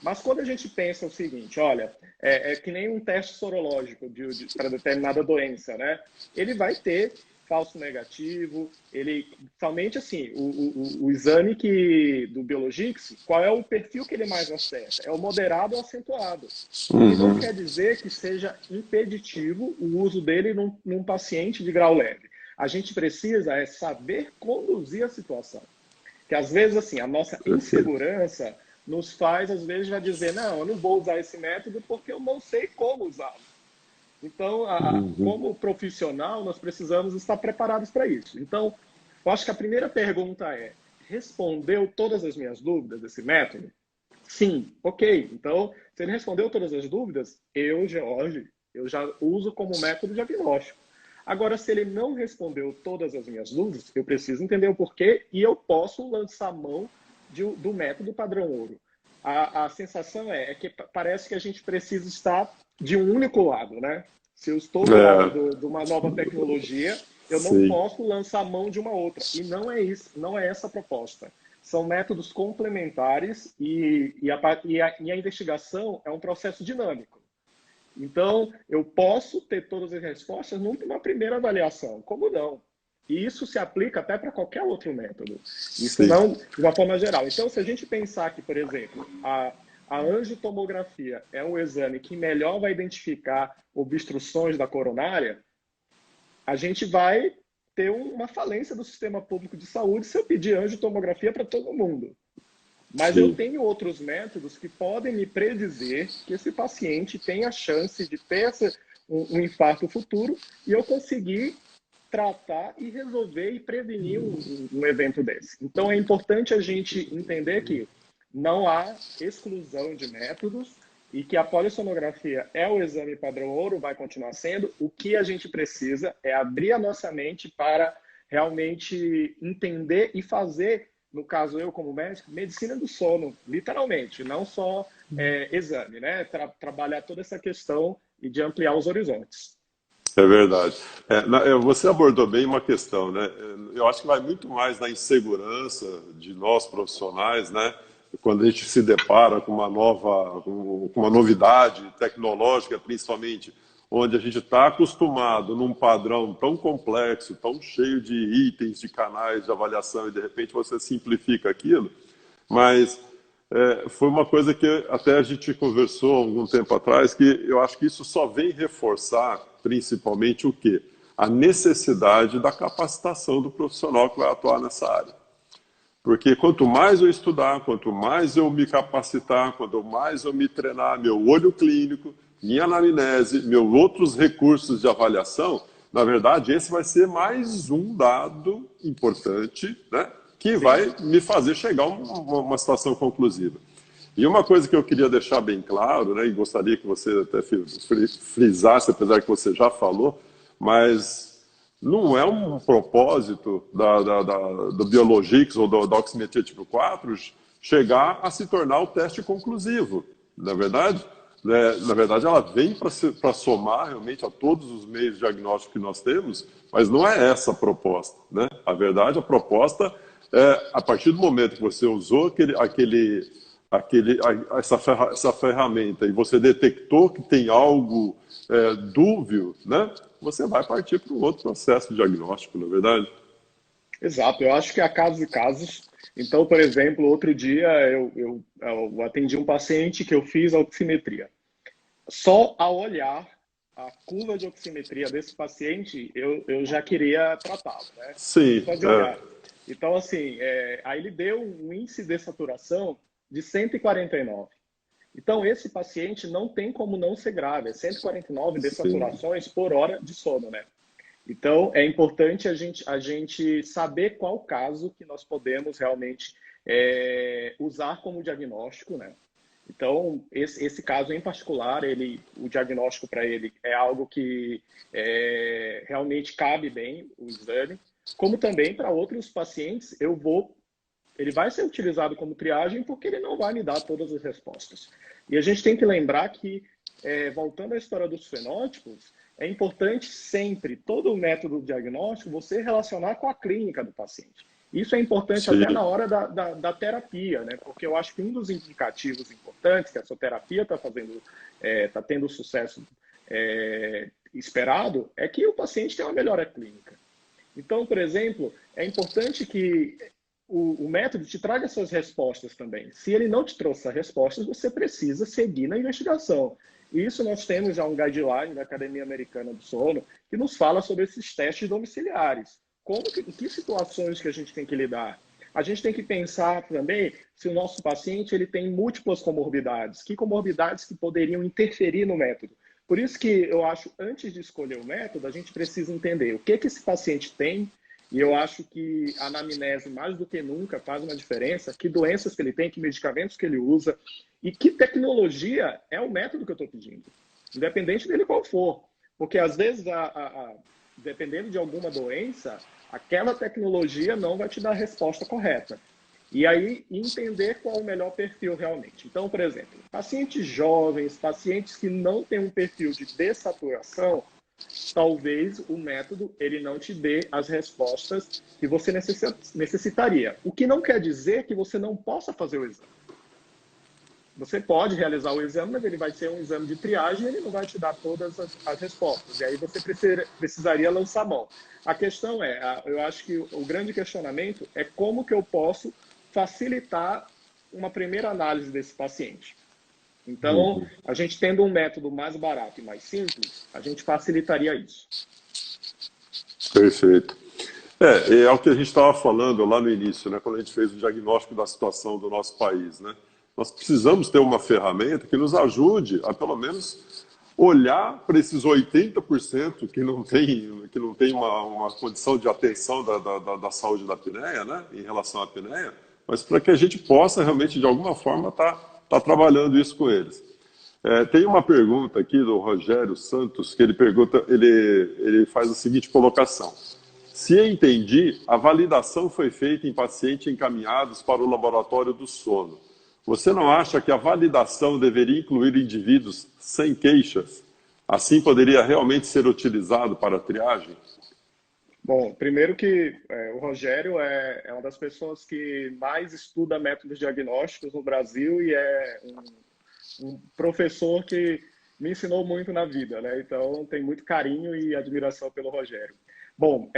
Mas quando a gente pensa o seguinte, olha, é que nem um teste sorológico para determinada doença, né? Ele vai ter falso negativo, somente assim, o exame do Biologix, qual é o perfil que ele mais acerta? É o moderado ou acentuado. E não quer dizer que seja impeditivo o uso dele num paciente de grau leve. A gente precisa saber conduzir a situação. Que às vezes, assim, a nossa insegurança nos faz, às vezes, já dizer, não, eu não vou usar esse método porque eu não sei como usá-lo. Então, como profissional, nós precisamos estar preparados para isso. Então, eu acho que a primeira pergunta é, respondeu todas as minhas dúvidas esse método? Sim, ok. Então, se ele respondeu todas as dúvidas, George, eu já uso como método diagnóstico. Agora, se ele não respondeu todas as minhas dúvidas, eu preciso entender o porquê e eu posso lançar mão do método padrão ouro. A sensação é que parece que a gente precisa estar de um único lado, né? Se eu estou do lado de uma nova tecnologia, eu não posso lançar mão de uma outra. E não é isso, não é essa a proposta. São métodos complementares e a investigação é um processo dinâmico. Então, eu posso ter todas as respostas numa primeira avaliação. Como não? E isso se aplica até para qualquer outro método. Isso não de uma forma geral. Então, se a gente pensar que, por exemplo, a angiotomografia é um exame que melhor vai identificar obstruções da coronária, a gente vai ter uma falência do sistema público de saúde se eu pedir angiotomografia para todo mundo. Mas eu tenho outros métodos que podem me predizer que esse paciente tem a chance de ter um infarto futuro e eu conseguir tratar e resolver e prevenir um evento desse. Então, é importante a gente entender que não há exclusão de métodos e que a polissonografia é o exame padrão ouro, vai continuar sendo. O que a gente precisa é abrir a nossa mente para realmente entender e fazer, no caso eu como médico, medicina do sono, literalmente, não só exame, né? Trabalhar toda essa questão e de ampliar os horizontes. É verdade. Você abordou bem uma questão, né? Eu acho que vai muito mais na insegurança de nós profissionais, né? Quando a gente se depara com uma novidade tecnológica, principalmente, onde a gente está acostumado num padrão tão complexo, tão cheio de itens, de canais de avaliação, e de repente você simplifica aquilo. Mas foi uma coisa que até a gente conversou há algum tempo atrás, que eu acho que isso só vem reforçar, principalmente, o quê? A necessidade da capacitação do profissional que vai atuar nessa área. Porque quanto mais eu estudar, quanto mais eu me capacitar, quanto mais eu me treinar, meu olho clínico, minha anamnese, meus outros recursos de avaliação, na verdade, esse vai ser mais um dado importante, né, que vai me fazer chegar a uma situação conclusiva. E uma coisa que eu queria deixar bem claro, né, e gostaria que você até frisasse, apesar que você já falou, mas não é um propósito do Biologix ou da oximetria tipo 4 chegar a se tornar o teste conclusivo, não é verdade? né, na verdade, ela vem para somar realmente a todos os meios diagnósticos que nós temos, mas não é essa a proposta, né? A verdade, a proposta é, a partir do momento que você usou essa ferramenta e você detectou que tem algo dúbio, né? Você vai partir para um outro processo de diagnóstico, na é verdade? Exato, eu acho que há casos e casos. Então, por exemplo, outro dia eu atendi um paciente que eu fiz a oximetria. Só ao olhar a curva de oximetria desse paciente, eu já queria tratá-lo, né? Sim, Só de olhar. Então, assim, aí ele deu um índice de saturação de 149. Então, esse paciente não tem como não ser grave. É 149 sim, dessaturações por hora de sono, né? Então, é importante a gente saber qual caso que nós podemos realmente usar como diagnóstico, né? Então, esse caso em particular, o diagnóstico para ele é algo que realmente cabe bem o exame, como também para outros pacientes, ele vai ser utilizado como triagem porque ele não vai me dar todas as respostas. E a gente tem que lembrar que, voltando à história dos fenótipos, é importante sempre, todo o método diagnóstico, você relacionar com a clínica do paciente. Isso é importante até na sim, hora da terapia, né? Porque eu acho que um dos indicativos importantes que essa terapia está fazendo, está tendo o sucesso esperado, é que o paciente tenha uma melhora clínica. Então, por exemplo, é importante que o método te traga suas respostas também. Se ele não te trouxe as respostas, você precisa seguir na investigação. E isso nós temos já um guideline da Academia Americana do Sono que nos fala sobre esses testes domiciliares. Em que situações que a gente tem que lidar? A gente tem que pensar também se o nosso paciente ele tem múltiplas comorbidades. Que comorbidades que poderiam interferir no método? Por isso que eu acho, antes de escolher o método, a gente precisa entender o que esse paciente tem, e eu acho que a anamnese, mais do que nunca, faz uma diferença, que doenças que ele tem, que medicamentos que ele usa, e que tecnologia é o método que eu estou pedindo, independente dele qual for. Porque, às vezes, dependendo de alguma doença, aquela tecnologia não vai te dar a resposta correta. E aí, entender qual o melhor perfil realmente. Então, por exemplo, pacientes jovens, pacientes que não têm um perfil de dessaturação, talvez o método ele não te dê as respostas que você necessitaria. O que não quer dizer que você não possa fazer o exame. Você pode realizar o exame, mas ele vai ser um exame de triagem e ele não vai te dar todas as respostas. E aí você precisaria lançar mão. A questão eu acho que o grande questionamento é como que eu posso facilitar uma primeira análise desse paciente. Então, uhum, a gente tendo um método mais barato e mais simples, a gente facilitaria isso. perfeito. É o que a gente estava falando lá no início, né, quando a gente fez o diagnóstico da situação do nosso país, né? Nós precisamos ter uma ferramenta que nos ajude a, pelo menos, olhar para esses 80% que não tem uma condição de atenção da saúde da apneia, né, em relação à apneia, mas para que a gente possa realmente, de alguma forma, tá trabalhando isso com eles. Tem uma pergunta aqui do Rogério Santos, que ele pergunta, ele faz a seguinte colocação. Se entendi, a validação foi feita em pacientes encaminhados para o laboratório do sono. Você não acha que a validação deveria incluir indivíduos sem queixas? Assim poderia realmente ser utilizado para a triagem? Bom, primeiro que o Rogério é uma das pessoas que mais estuda métodos diagnósticos no Brasil e é um professor que me ensinou muito na vida, né? Então, tem muito carinho e admiração pelo Rogério. Bom,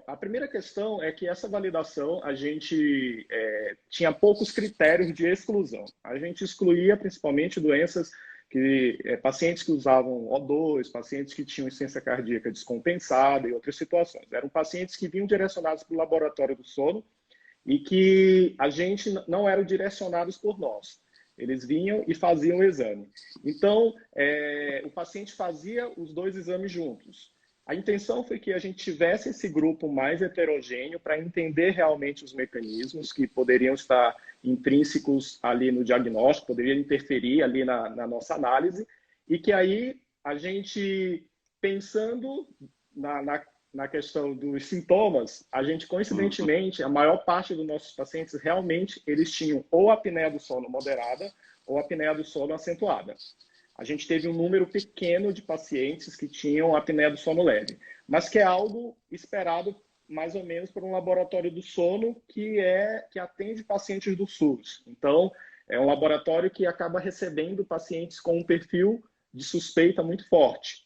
a primeira questão é que essa validação a gente tinha poucos critérios de exclusão. A gente excluía principalmente doenças pacientes que usavam O2, pacientes que tinham insuficiência cardíaca descompensada e outras situações. Eram pacientes que vinham direcionados para o laboratório do sono e que a gente não eram direcionados por nós. Eles vinham e faziam o exame. Então, o paciente fazia os dois exames juntos. A intenção foi que a gente tivesse esse grupo mais heterogêneo para entender realmente os mecanismos que poderiam estar intrínsecos ali no diagnóstico, poderiam interferir ali na nossa análise, e que aí a gente, pensando na questão dos sintomas, a gente, Uhum. coincidentemente, a maior parte dos nossos pacientes realmente eles tinham ou apneia do sono moderada ou apneia do sono acentuada. a gente teve um número pequeno de pacientes que tinham apneia do sono leve, mas que é algo esperado mais ou menos por um laboratório do sono que atende pacientes do SUS. Então, é um laboratório que acaba recebendo pacientes com um perfil de suspeita muito forte.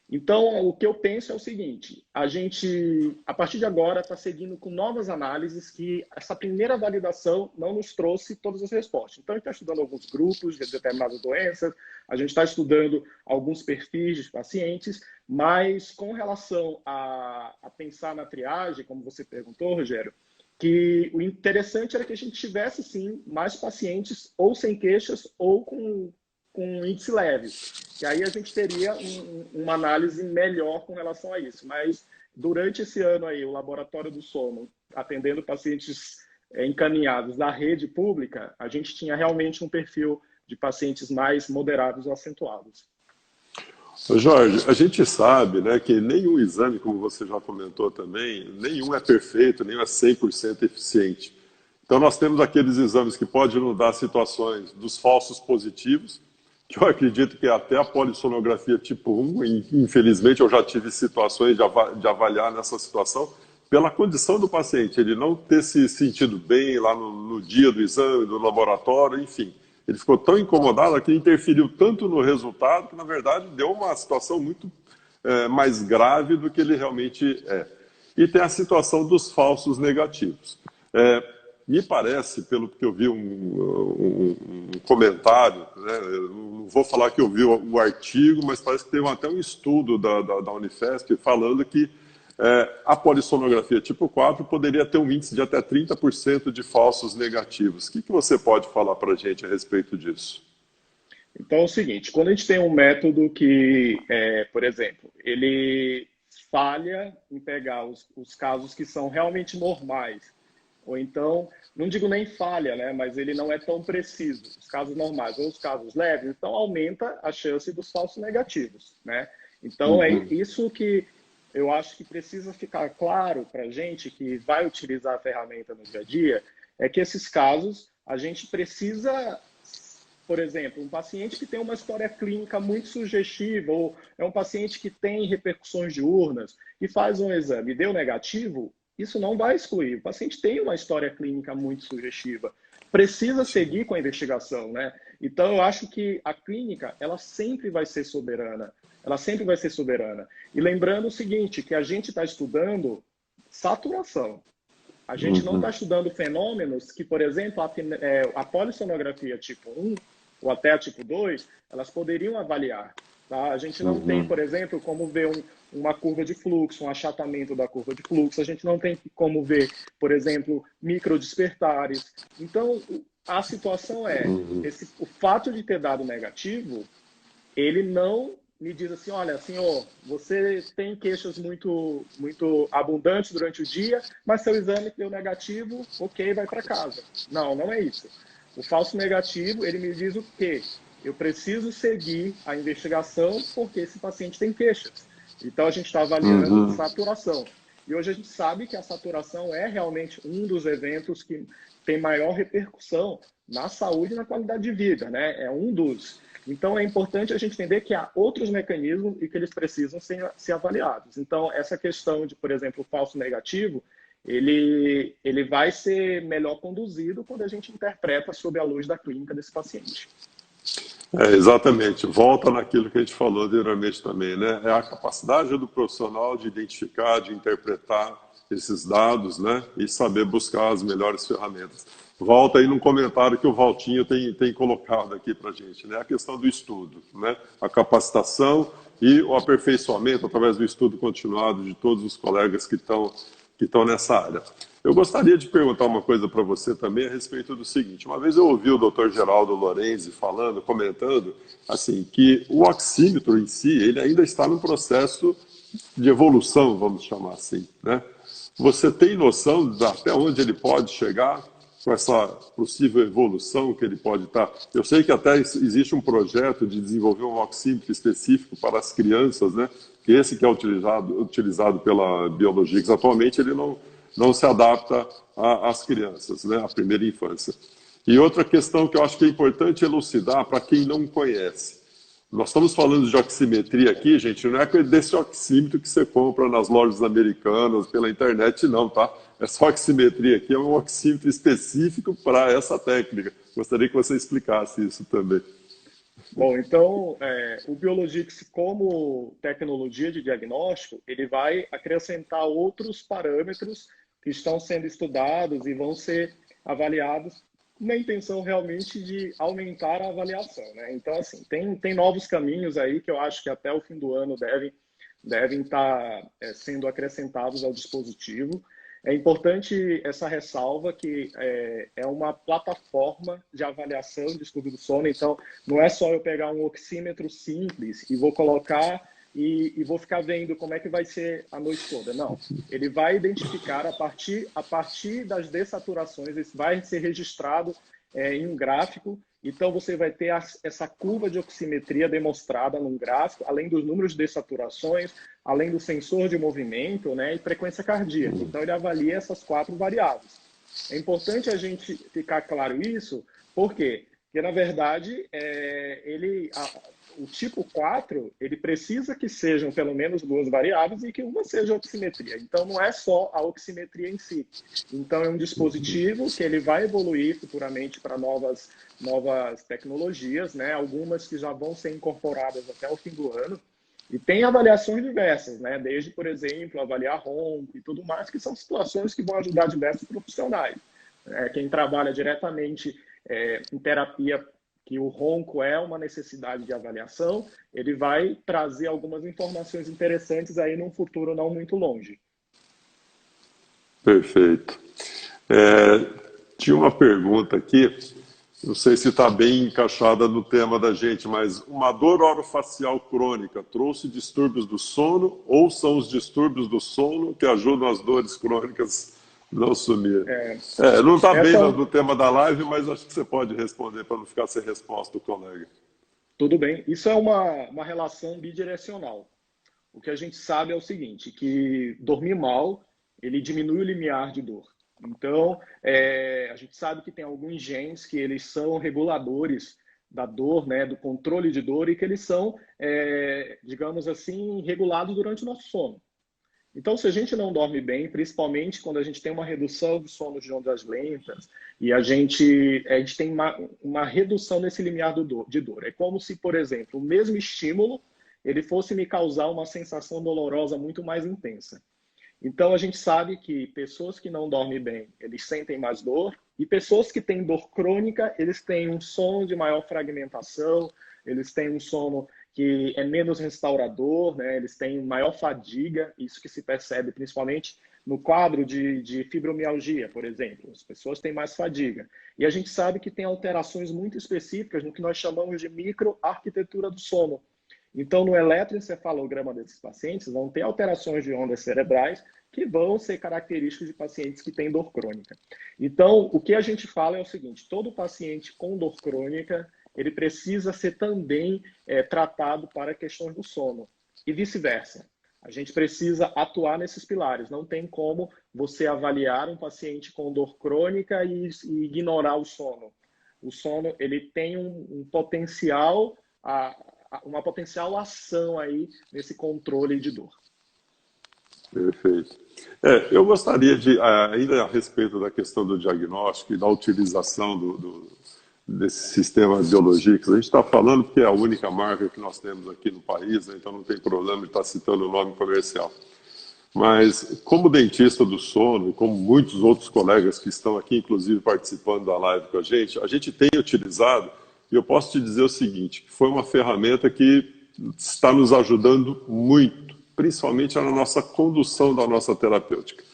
Então, o que eu penso é o seguinte, a gente, a partir de agora, está seguindo com novas análises que essa primeira validação não nos trouxe todas as respostas. Então, a gente está estudando alguns grupos de determinadas doenças, a gente está estudando alguns perfis de pacientes, mas com relação a pensar na triagem, como você perguntou, Rogério, que o interessante era que a gente tivesse, sim, mais pacientes ou sem queixas ou com índice leve. E aí a gente teria uma análise melhor com relação a isso. Mas durante esse ano aí, o Laboratório do Sono, atendendo pacientes encaminhados da rede pública, a gente tinha realmente um perfil de pacientes mais moderados ou acentuados. Jorge, a gente sabe, né, que nenhum exame, como você já comentou também, nenhum é perfeito, nenhum é 100% eficiente. Então nós temos aqueles exames que podem nos dar situações dos falsos positivos, que eu acredito que até a polissonografia tipo 1, infelizmente eu já tive situações de avaliar nessa situação, pela condição do paciente, ele não ter se sentido bem lá no dia do exame, do laboratório, enfim. Ele ficou tão incomodado que interferiu tanto no resultado que, na verdade, deu uma situação muito mais grave do que ele realmente é. E tem a situação dos falsos negativos. Me parece, pelo que eu vi um comentário, né, eu não vou falar que eu vi o artigo, mas parece que teve até um estudo da Unifesp falando que a polissonografia tipo 4 poderia ter um índice de até 30% de falsos negativos. O que você pode falar para a gente a respeito disso? Então é o seguinte, quando a gente tem um método que, por exemplo, ele falha em pegar os casos que são realmente normais, ou então, não digo nem falha, né, mas ele não é tão preciso, os casos normais ou os casos leves, então aumenta a chance dos falsos negativos, né? Então é isso que eu acho que precisa ficar claro para a gente que vai utilizar a ferramenta no dia a dia, é que esses casos a gente precisa, por exemplo, um paciente que tem uma história clínica muito sugestiva, ou é um paciente que tem repercussões diurnas e faz um exame e deu negativo, isso não vai excluir. O paciente tem uma história clínica muito sugestiva, precisa seguir com a investigação, né? Então, eu acho que a clínica, ela sempre vai ser soberana. Ela sempre vai ser soberana. E lembrando o seguinte, que a gente está estudando saturação. A gente não está estudando fenômenos que, por exemplo, a polissonografia tipo 1 ou até a tipo 2, elas poderiam avaliar. Tá? A gente não tem, por exemplo, como ver uma curva de fluxo, um achatamento da curva de fluxo. A gente não tem como ver, por exemplo, microdespertares. Então, a situação é, o fato de ter dado negativo, ele não me diz assim, olha, senhor, você tem queixas muito abundantes durante o dia, mas seu exame deu negativo, ok, vai para casa. Não, não é isso. O falso negativo, ele me diz o quê? Eu preciso seguir a investigação porque esse paciente tem queixas. Então, a gente está avaliando saturação. E hoje a gente sabe que a saturação é realmente um dos eventos que tem maior repercussão na saúde e na qualidade de vida, né? É um dos. Então, é importante a gente entender que há outros mecanismos e que eles precisam ser avaliados. Então, essa questão de, por exemplo, o falso negativo, ele vai ser melhor conduzido quando a gente interpreta sob a luz da clínica desse paciente. Exatamente. Volta naquilo que a gente falou anteriormente também, né? É a capacidade do profissional de identificar, de interpretar esses dados, né? E saber buscar as melhores ferramentas. Volta aí num comentário que o Valtinho tem colocado aqui para a gente, né? A questão do estudo, né? A capacitação e o aperfeiçoamento através do estudo continuado de todos os colegas que estão nessa área. Eu gostaria de perguntar uma coisa para você também a respeito do seguinte. Uma vez eu ouvi o Dr. Geraldo Lorenzi falando, comentando, assim, que o oxímetro em si, ele ainda está num processo de evolução, vamos chamar assim, né? Você tem noção de até onde ele pode chegar com essa possível evolução que ele pode estar? Eu sei que até existe um projeto de desenvolver um oxímetro específico para as crianças, né? Que esse que é utilizado pela Biologix atualmente, ele não se adapta às crianças, né? À primeira infância. E outra questão que eu acho que é importante elucidar para quem não conhece. Nós estamos falando de oximetria aqui, gente, não é desse oxímetro que você compra nas lojas americanas, pela internet, não, tá? Essa oximetria aqui é um oxímetro específico para essa técnica. Gostaria que você explicasse isso também. Bom, então, o Biologix, como tecnologia de diagnóstico, ele vai acrescentar outros parâmetros que estão sendo estudados e vão ser avaliados na intenção realmente de aumentar a avaliação, né? Então, assim, tem novos caminhos aí que eu acho que até o fim do ano devem estar sendo acrescentados ao dispositivo. É importante essa ressalva que é uma plataforma de avaliação de distúrbio do sono, então não é só eu pegar um oxímetro simples e vou colocar e vou ficar vendo como é que vai ser a noite toda. Não, ele vai identificar a partir das dessaturações, isso vai ser registrado em um gráfico, então você vai ter essa curva de oximetria demonstrada num gráfico, além dos números de dessaturações, além do sensor de movimento, né, e frequência cardíaca. Então ele avalia essas 4 variáveis. É importante a gente ficar claro isso, por quê? Porque na verdade o tipo 4, ele precisa que sejam pelo menos 2 variáveis e que uma seja a oximetria. Então, não é só a oximetria em si. Então, é um dispositivo que ele vai evoluir futuramente para novas tecnologias, né? Algumas que já vão ser incorporadas até o fim do ano. E tem avaliações diversas, né? Desde, por exemplo, avaliar ronco e tudo mais, que são situações que vão ajudar diversos profissionais. Quem trabalha diretamente em terapia, que o ronco é uma necessidade de avaliação, ele vai trazer algumas informações interessantes aí num futuro não muito longe. Perfeito. Tinha uma pergunta aqui, não sei se está bem encaixada no tema da gente, mas uma dor orofacial crônica trouxe distúrbios do sono ou são os distúrbios do sono que ajudam as dores crônicas não sumir? Não está bem no tema da live, mas acho que você pode responder para não ficar sem resposta do colega. Tudo bem. Isso é uma relação bidirecional. O que a gente sabe é o seguinte, que dormir mal, ele diminui o limiar de dor. Então, a gente sabe que tem alguns genes que eles são reguladores da dor, né, do controle de dor, e que eles são, digamos assim, regulados durante o nosso sono. Então, se a gente não dorme bem, principalmente quando a gente tem uma redução do sono de ondas lentas e a gente tem uma redução nesse limiar de dor. É como se, por exemplo, o mesmo estímulo ele fosse me causar uma sensação dolorosa muito mais intensa. Então, a gente sabe que pessoas que não dormem bem, eles sentem mais dor, e pessoas que têm dor crônica, eles têm um sono de maior fragmentação, eles têm um sono que é menos restaurador, né? Eles têm maior fadiga, isso que se percebe principalmente no quadro de fibromialgia, por exemplo. As pessoas têm mais fadiga. E a gente sabe que tem alterações muito específicas no que nós chamamos de microarquitetura do sono. Então, no eletroencefalograma desses pacientes, vão ter alterações de ondas cerebrais que vão ser características de pacientes que têm dor crônica. Então, o que a gente fala é o seguinte, todo paciente com dor crônica, ele precisa ser também tratado para questões do sono. E vice-versa. A gente precisa atuar nesses pilares. Não tem como você avaliar um paciente com dor crônica e ignorar o sono. O sono, ele tem um potencial, uma potencial ação aí nesse controle de dor. Perfeito. Eu gostaria de, ainda a respeito da questão do diagnóstico e da utilização desse sistema Biologix, a gente está falando porque é a única marca que nós temos aqui no país, né? Então não tem problema de estar citando o nome comercial. Mas como dentista do sono, e como muitos outros colegas que estão aqui, inclusive participando da live com a gente tem utilizado, e eu posso te dizer o seguinte, que foi uma ferramenta que está nos ajudando muito, principalmente na nossa condução da nossa terapêutica.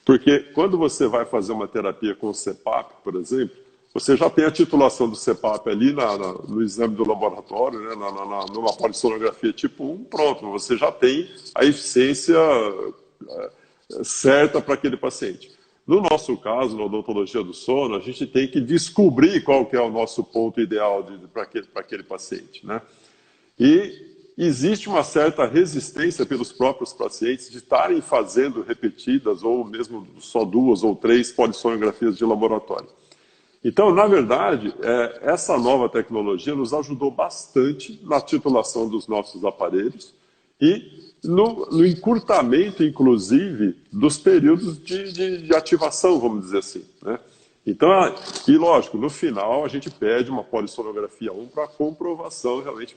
Porque quando você vai fazer uma terapia com o CPAP, por exemplo, você já tem a titulação do CPAP ali no exame do laboratório, né, numa polissonografia tipo 1, pronto, você já tem a eficiência certa para aquele paciente. No nosso caso, na odontologia do sono, a gente tem que descobrir qual que é o nosso ponto ideal para aquele paciente, né? E existe uma certa resistência pelos próprios pacientes de estarem fazendo repetidas ou mesmo só 2 ou 3 polissonografias de laboratório. Então, na verdade, essa nova tecnologia nos ajudou bastante na titulação dos nossos aparelhos e no encurtamento, inclusive, dos períodos de ativação, vamos dizer assim, né? Então, e lógico, no final a gente pede uma polissonografia 1 para comprovação realmente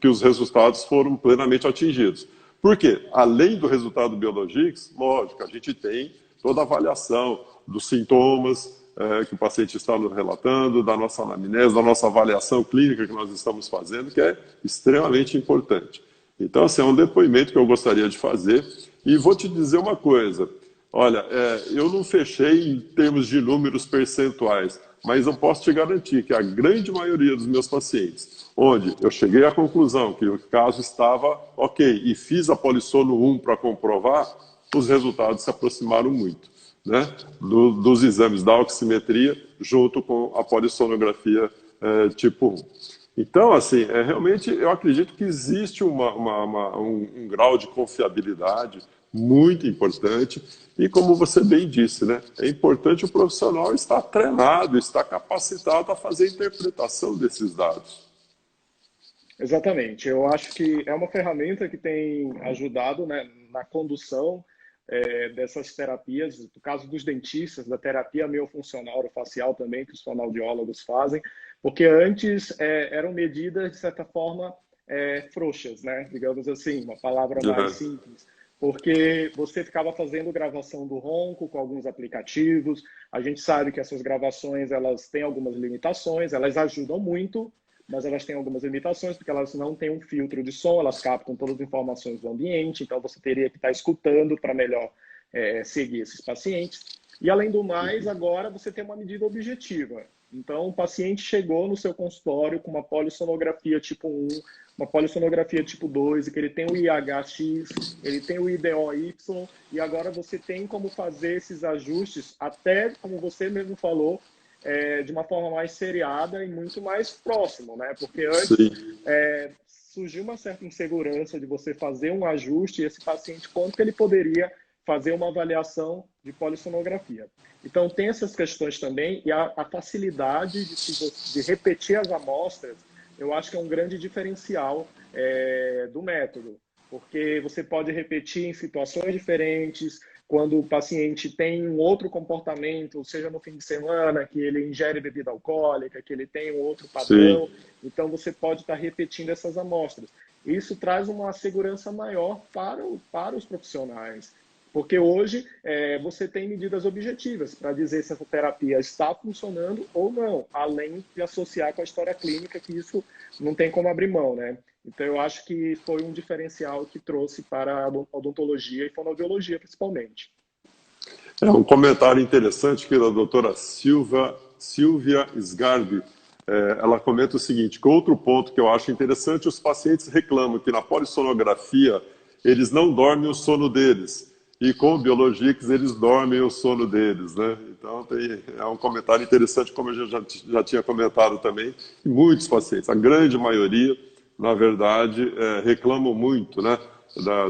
que os resultados foram plenamente atingidos. Por quê? Além do resultado Biologics, lógico, a gente tem toda a avaliação dos sintomas que o paciente está nos relatando, da nossa anamnese, da nossa avaliação clínica que nós estamos fazendo, que é extremamente importante. Então, assim, é um depoimento que eu gostaria de fazer. E vou te dizer uma coisa. Olha, eu não fechei em termos de números percentuais, mas eu posso te garantir que a grande maioria dos meus pacientes, onde eu cheguei à conclusão que o caso estava ok e fiz a polissono 1 para comprovar, os resultados se aproximaram muito, né, dos exames da oximetria junto com a polissonografia tipo 1. Então, assim, realmente eu acredito que existe um grau de confiabilidade muito importante e, como você bem disse, né, é importante o profissional estar treinado, estar capacitado a fazer a interpretação desses dados. Exatamente. Eu acho que é uma ferramenta que tem ajudado, né, na condução dessas terapias, no caso dos dentistas, da terapia miofuncional orofacial também, que os fonoaudiólogos fazem, porque antes eram medidas, de certa forma, frouxas, né? Digamos assim, uma palavra mais Uhum. simples. Porque você ficava fazendo gravação do ronco com alguns aplicativos. A gente sabe que essas gravações elas têm algumas limitações, elas ajudam muito, mas elas têm algumas limitações, porque elas não têm um filtro de som, elas captam todas as informações do ambiente, então você teria que estar escutando para melhor seguir esses pacientes. E, além do mais, agora você tem uma medida objetiva. Então, o paciente chegou no seu consultório com uma polissonografia tipo 1, uma polissonografia tipo 2, e que ele tem o IHX, ele tem o IDOY, e agora você tem como fazer esses ajustes, até, como você mesmo falou, de uma forma mais seriada e muito mais próximo, né? Porque antes Sim. surgiu uma certa insegurança de você fazer um ajuste e esse paciente, quanto que ele poderia fazer uma avaliação de polissonografia. Então, tem essas questões também e a facilidade de repetir as amostras, eu acho que é um grande diferencial do método, porque você pode repetir em situações diferentes, quando o paciente tem um outro comportamento, seja no fim de semana, que ele ingere bebida alcoólica, que ele tem um outro Sim. padrão, então você pode estar repetindo essas amostras. Isso traz uma segurança maior para os profissionais, porque hoje você tem medidas objetivas para dizer se essa terapia está funcionando ou não, além de associar com a história clínica, que isso não tem como abrir mão, né? Então, eu acho que foi um diferencial que trouxe para a odontologia e fonoaudiologia, principalmente. É um comentário interessante que a doutora Silvia Sgarbi, ela comenta o seguinte, que outro ponto que eu acho interessante, os pacientes reclamam que na polissonografia eles não dormem o sono deles, e com o Biologix eles dormem o sono deles, né? Então é um comentário interessante, como eu já tinha comentado também, que muitos pacientes, a grande maioria, na verdade, reclamam muito, né,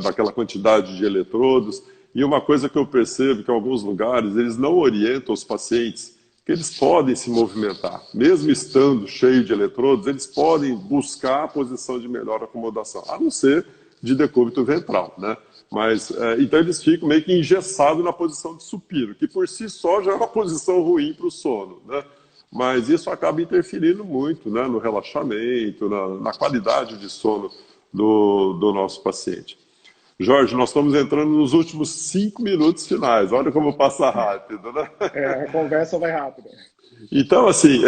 daquela quantidade de eletrodos. E uma coisa que eu percebo que em alguns lugares eles não orientam os pacientes que eles podem se movimentar. Mesmo estando cheio de eletrodos, eles podem buscar a posição de melhor acomodação, a não ser de decúbito ventral, né? Mas, então eles ficam meio que engessados na posição de supino, que por si só já é uma posição ruim para o sono, né? Mas isso acaba interferindo muito, né, no relaxamento, na qualidade de sono do nosso paciente. Jorge, nós estamos entrando nos últimos 5 minutos finais. Olha como passa rápido, né? A conversa vai rápida. Então, assim,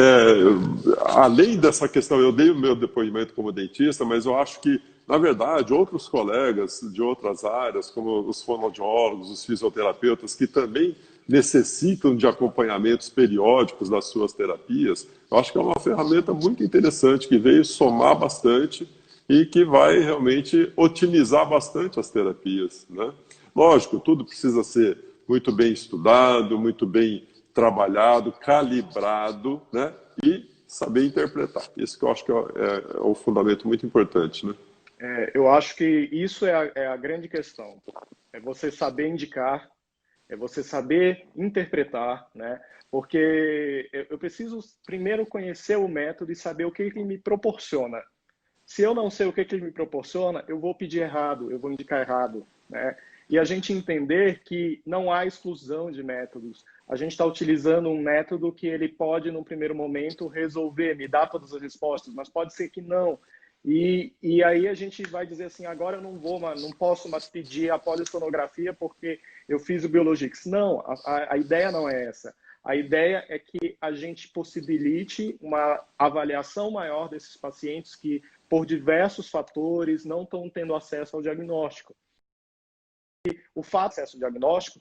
além dessa questão, eu dei o meu depoimento como dentista, mas eu acho que, na verdade, outros colegas de outras áreas, como os fonoaudiólogos, os fisioterapeutas, que também necessitam de acompanhamentos periódicos das suas terapias, eu acho que é uma ferramenta muito interessante, que veio somar bastante e que vai realmente otimizar bastante as terapias, né? Lógico, tudo precisa ser muito bem estudado, muito bem trabalhado, calibrado, né? E saber interpretar. Isso que eu acho que é um fundamento muito importante, né? Eu acho que isso é a grande questão. É você saber indicar, é você saber interpretar, né? Porque eu preciso primeiro conhecer o método e saber o que ele me proporciona. Se eu não sei o que ele me proporciona, eu vou pedir errado, eu vou indicar errado, né? E a gente entender que não há exclusão de métodos. A gente está utilizando um método que ele pode, num primeiro momento, resolver, me dar todas as respostas, mas pode ser que não. E aí a gente vai dizer assim, agora eu não posso mais pedir a polissonografia porque eu fiz o Biologix. Não, a ideia não é essa. A ideia é que a gente possibilite uma avaliação maior desses pacientes que, por diversos fatores, não estão tendo acesso ao diagnóstico. E o fato de acesso ao diagnóstico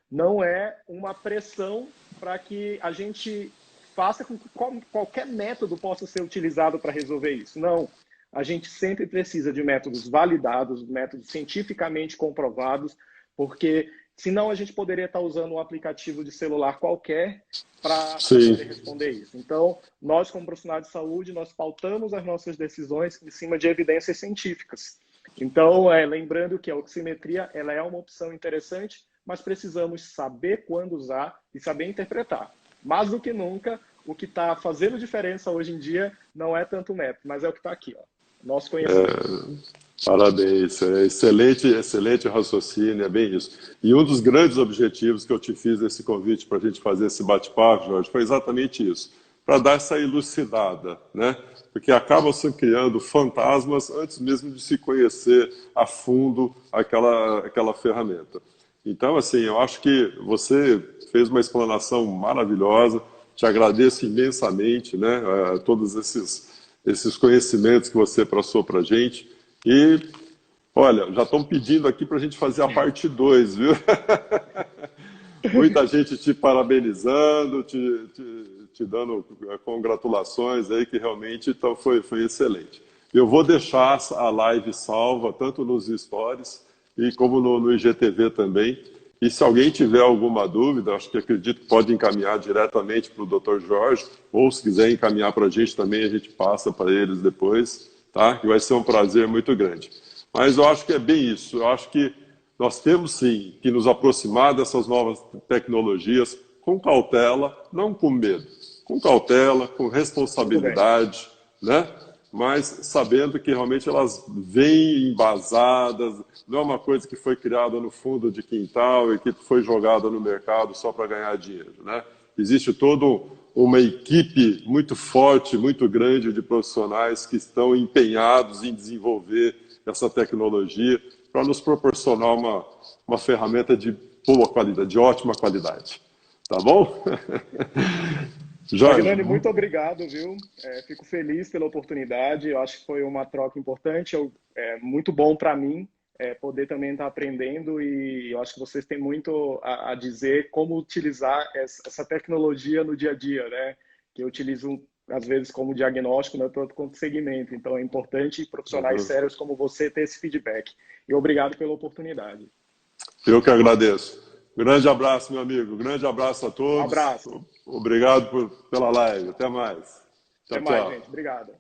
não é uma pressão para que a gente faça com que qualquer método possa ser utilizado para resolver isso. Não. A gente sempre precisa de métodos validados, métodos cientificamente comprovados, porque senão a gente poderia estar usando um aplicativo de celular qualquer para poder responder isso. Então, nós como profissionais de saúde, nós pautamos as nossas decisões em cima de evidências científicas. Então, lembrando que a oximetria ela é uma opção interessante, mas precisamos saber quando usar e saber interpretar. Mais do que nunca, o que está fazendo diferença hoje em dia não é tanto o método, mas é o que está aqui, ó, nosso conhecimento. Parabéns, excelente, excelente raciocínio, é bem isso. E um dos grandes objetivos que eu te fiz esse convite para a gente fazer esse bate-papo, Jorge, foi exatamente isso, para dar essa elucidada, né? Porque acabam se criando fantasmas antes mesmo de se conhecer a fundo aquela ferramenta. Então, assim, eu acho que você fez uma explanação maravilhosa, te agradeço imensamente, né? Todos esses conhecimentos que você passou para a gente. E, olha, já estão pedindo aqui para a gente fazer a parte 2, viu? Muita gente te parabenizando, te dando congratulações aí, que realmente então, foi excelente. Eu vou deixar a live salva, tanto nos stories e como no IGTV também. E se alguém tiver alguma dúvida, acho que acredito que pode encaminhar diretamente para o Dr. Jorge, ou se quiser encaminhar para a gente também, a gente passa para eles depois, tá? Que vai ser um prazer muito grande. Mas eu acho que é bem isso, eu acho que nós temos sim que nos aproximar dessas novas tecnologias com cautela, não com medo, com cautela, com responsabilidade, né? Mas sabendo que realmente elas vêm embasadas, não é uma coisa que foi criada no fundo de quintal e que foi jogada no mercado só para ganhar dinheiro, né? Existe toda uma equipe muito forte, muito grande de profissionais que estão empenhados em desenvolver essa tecnologia para nos proporcionar uma ferramenta de boa qualidade, de ótima qualidade. Tá bom? Jorge, Magnani, muito obrigado, viu? Fico feliz pela oportunidade. Eu acho que foi uma troca importante, muito bom para mim poder também estar aprendendo e eu acho que vocês têm muito a dizer como utilizar essa tecnologia no dia a dia, né? Que eu utilizo às vezes como diagnóstico, não tanto quanto segmento. Então é importante profissionais sérios como você ter esse feedback. E obrigado pela oportunidade. Eu que agradeço. Grande abraço, meu amigo. Grande abraço a todos. Um abraço. Obrigado pela live. Até mais. Até mais, gente. Obrigado.